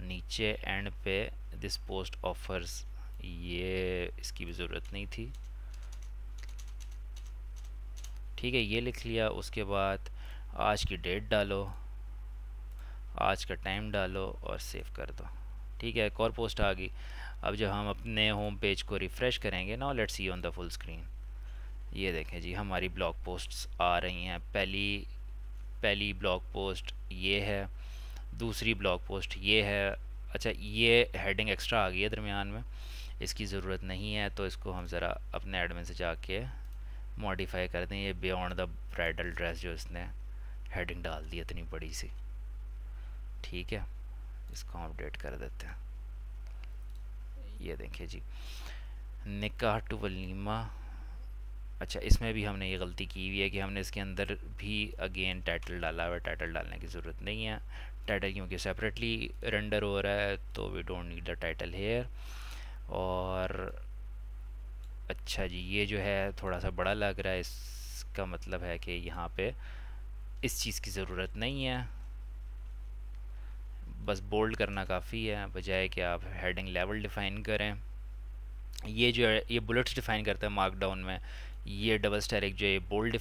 नीचे एंड पे दिस पोस्ट ऑफर्स, ये इसकी भी ज़रूरत नहीं थी। ठीक है, ये लिख लिया। उसके बाद आज की डेट डालो, आज का टाइम डालो और सेव कर दो। ठीक है, एक और पोस्ट आ गई। अब जब हम अपने होम पेज को रिफ़्रेश करेंगे, now let's see on the full screen, ये देखें जी हमारी ब्लॉग पोस्ट्स आ रही हैं। पहली ब्लॉग पोस्ट ये है, दूसरी ब्लॉग पोस्ट ये है। अच्छा, ये हेडिंग एक्स्ट्रा आ गई है दरमियान में, इसकी ज़रूरत नहीं है, तो इसको हम ज़रा अपने एडमिन से जाके मॉडिफाई कर दें। ये बियॉन्ड द ब्राइडल ड्रेस जो इसने हेडिंग डाल दी इतनी बड़ी सी। ठीक है, इसको हम अपडेट कर देते हैं। ये देखें जी, निकाह टू वलीमा। अच्छा, इसमें भी हमने ये गलती की हुई है कि हमने इसके अंदर भी अगेन टाइटल डाला हुआ है। टाइटल डालने की ज़रूरत नहीं है, टाइटल क्योंकि सेपरेटली रेंडर हो रहा है, तो we don't need the title here. और अच्छा जी, ये जो है थोड़ा सा बड़ा लग रहा है, इसका मतलब है कि यहाँ पे इस चीज़ की ज़रूरत नहीं है, बस बोल्ड करना काफ़ी है, बजाय कि आप हेडिंग लेवल डिफ़ाइन करें। ये जो है ये बुलेट्स डिफ़ाइन करता है मार्कडाउन में ये डबल स्टैटिक जो ये बोल्ड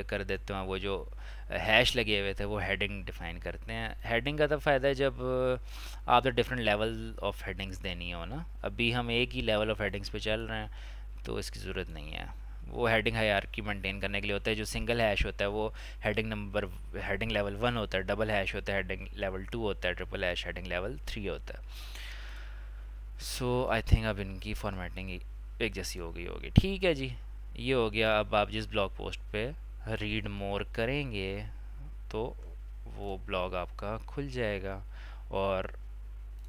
कर देते हैं, वो जो हैश लगे हुए थे वो हेडिंग डिफाइन करते हैं। हेडिंग का तब फ़ायदा है जब आप तो डिफरेंट लेवल ऑफ हेडिंग्स देनी हो ना। अभी हम एक ही लेवल ऑफ हेडिंग्स पे चल रहे हैं तो इसकी ज़रूरत नहीं है। वो हेडिंग हायरार्की मेंटेन करने के लिए होता है। जो सिंगल हैश होता है वो हेडिंग लेवल 1 होता है, डबल हैश होता है हेडिंग लेवल 2 होता है, ट्रिपल हैश हेडिंग लेवल 3 होता है। सो आई थिंक अब इनकी फॉर्मेटिंग एक जैसी हो गई होगी। ठीक है जी, ये हो गया। अब आप जिस ब्लॉग पोस्ट पे रीड मोर करेंगे तो वो ब्लॉग आपका खुल जाएगा और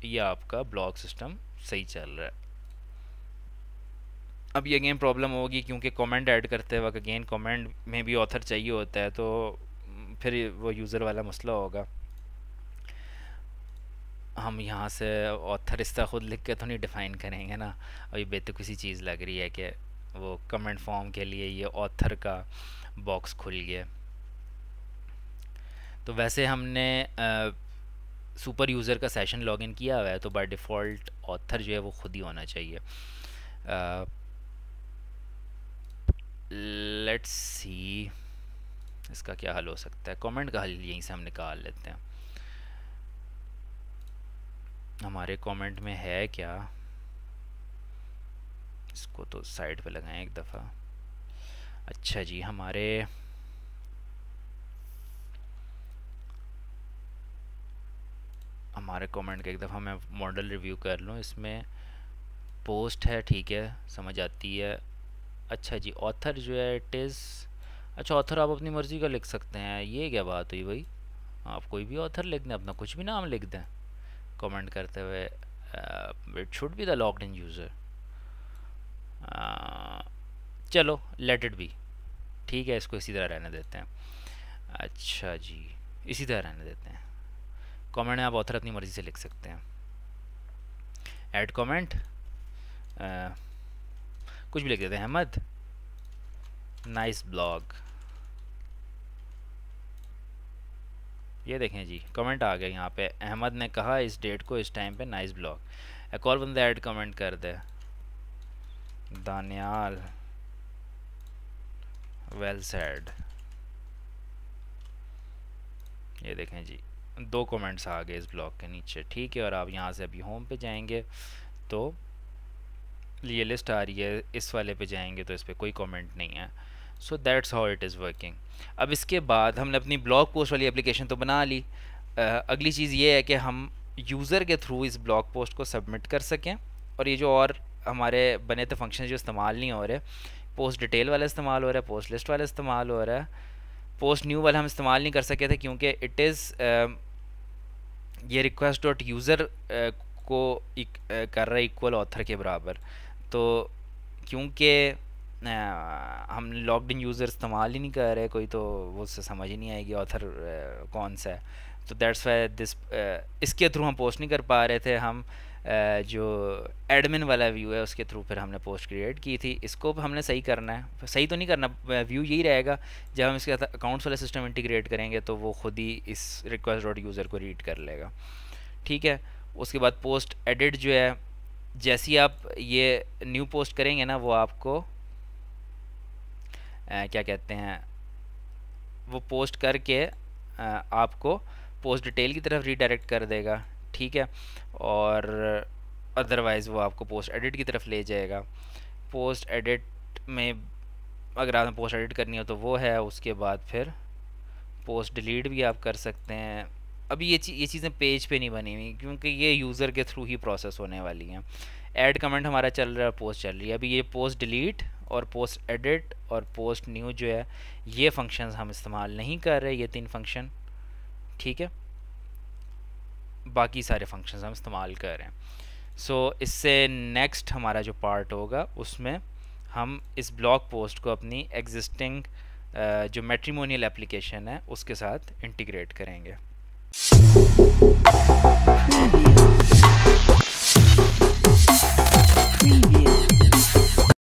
ये आपका ब्लॉग सिस्टम सही चल रहा है। अब ये अगेन प्रॉब्लम होगी क्योंकि कमेंट ऐड करते वक्त अगेन कमेंट में भी ऑथर चाहिए होता है, तो फिर वो यूज़र वाला मसला होगा। हम यहाँ से ऑथर इस तरह खुद लिख के तो नहीं डिफ़ाइन करेंगे ना। अभी बेतुकी सी चीज़ लग रही है कि वो कमेंट फॉर्म के लिए ये ऑथर का बॉक्स खुल गया। तो वैसे हमने सुपर यूज़र का सेशन लॉगिन किया हुआ है तो बाय डिफ़ॉल्ट ऑथर जो है वो खुद ही होना चाहिए। लेट्स सी इसका क्या हल हो सकता है। कमेंट का हल यहीं से हम निकाल लेते हैं। हमारे कमेंट में है क्या, इसको तो साइड पे लगाएं एक दफ़ा। अच्छा जी, हमारे कमेंट का एक दफ़ा मैं मॉडल रिव्यू कर लूँ। इसमें पोस्ट है, ठीक है, समझ आती है। अच्छा जी, ऑथर जो है इट इज़, अच्छा ऑथर आप अपनी मर्ज़ी का लिख सकते हैं। ये क्या बात हुई भाई, आप कोई भी ऑथर लिख दें, अपना कुछ भी नाम लिख दें कमेंट करते हुए। It should be the logged in user. चलो लेट इट बी, ठीक है, इसको इसी तरह रहने देते हैं। अच्छा जी, इसी तरह रहने देते हैं। कमेंट में आप ऑथर अपनी मर्ज़ी से लिख सकते हैं। ऐड कमेंट कुछ भी लिख देते हैं। अहमद नाइस ब्लॉग, ये देखें जी कमेंट आ गया यहाँ पे। अहमद ने कहा इस डेट को इस टाइम पे नाइस ब्लॉग। एक और बंदा ऐड कमेंट कर दे, दानियाल वेल सेड। ये देखें जी 2 कमेंट्स आ गए इस ब्लॉग के नीचे, ठीक है। और आप यहाँ से अभी होम पे जाएंगे तो ये लिस्ट आ रही है, इस वाले पे जाएंगे तो इस पर कोई कमेंट नहीं है। So that's how it is working. अब इसके बाद हमने अपनी ब्लॉग पोस्ट वाली एप्लीकेशन तो बना ली। अगली चीज़ ये है कि हम यूज़र के थ्रू इस ब्लॉग पोस्ट को सबमिट कर सकें। और ये जो और हमारे बने थे फंक्शन जो इस्तेमाल नहीं हो रहे, पोस्ट डिटेल वाला इस्तेमाल हो रहा है, पोस्ट लिस्ट वाला इस्तेमाल हो रहा है, पोस्ट न्यू वाला हम इस्तेमाल नहीं कर सके थे क्योंकि इट इज़ ये रिक्वेस्ट डॉट यूज़र को कर रहा है इक्वल ऑथर के बराबर। तो क्योंकि हम लॉग्ड इन यूज़र इस्तेमाल ही नहीं कर रहे कोई, तो वो उससे समझ ही नहीं आएगी ऑथर कौन सा है। तो दैट्स वाई दिस इसके थ्रू हम पोस्ट नहीं कर पा रहे थे। हम जो एडमिन वाला व्यू है उसके थ्रू फिर हमने पोस्ट क्रिएट की थी। इसको हमने सही करना है, सही तो नहीं करना, व्यू यही रहेगा। जब हम इसके साथ अकाउंट्स वाला सिस्टम इंटीग्रेट करेंगे तो वो खुद ही इस रिक्वेस्ट डॉट यूज़र को रीड कर लेगा, ठीक है। उसके बाद पोस्ट एडिट जो है, जैसे ही आप ये न्यू पोस्ट करेंगे ना वो आपको क्या कहते हैं, वो पोस्ट करके आपको पोस्ट डिटेल की तरफ रीडायरेक्ट कर देगा, ठीक है। और अदरवाइज़ वो आपको पोस्ट एडिट की तरफ ले जाएगा। पोस्ट एडिट में अगर आपने पोस्ट एडिट करनी हो तो वो है। उसके बाद फिर पोस्ट डिलीट भी आप कर सकते हैं। अभी ये चीज़ें पेज पे नहीं बनी हुई क्योंकि ये यूज़र के थ्रू ही प्रोसेस होने वाली हैं। ऐड कमेंट हमारा चल रहा है, पोस्ट चल रही है। अभी ये पोस्ट डिलीट और पोस्ट एडिट और पोस्ट न्यू जो है ये फंक्शंस हम इस्तेमाल नहीं कर रहे, ये 3 फंक्शन, ठीक है। बाकी सारे फंक्शंस हम इस्तेमाल कर रहे हैं। सो इससे नेक्स्ट हमारा जो पार्ट होगा उसमें हम इस ब्लॉग पोस्ट को अपनी एग्जिस्टिंग जो मैट्रिमोनियल एप्लीकेशन है उसके साथ इंटीग्रेट करेंगे।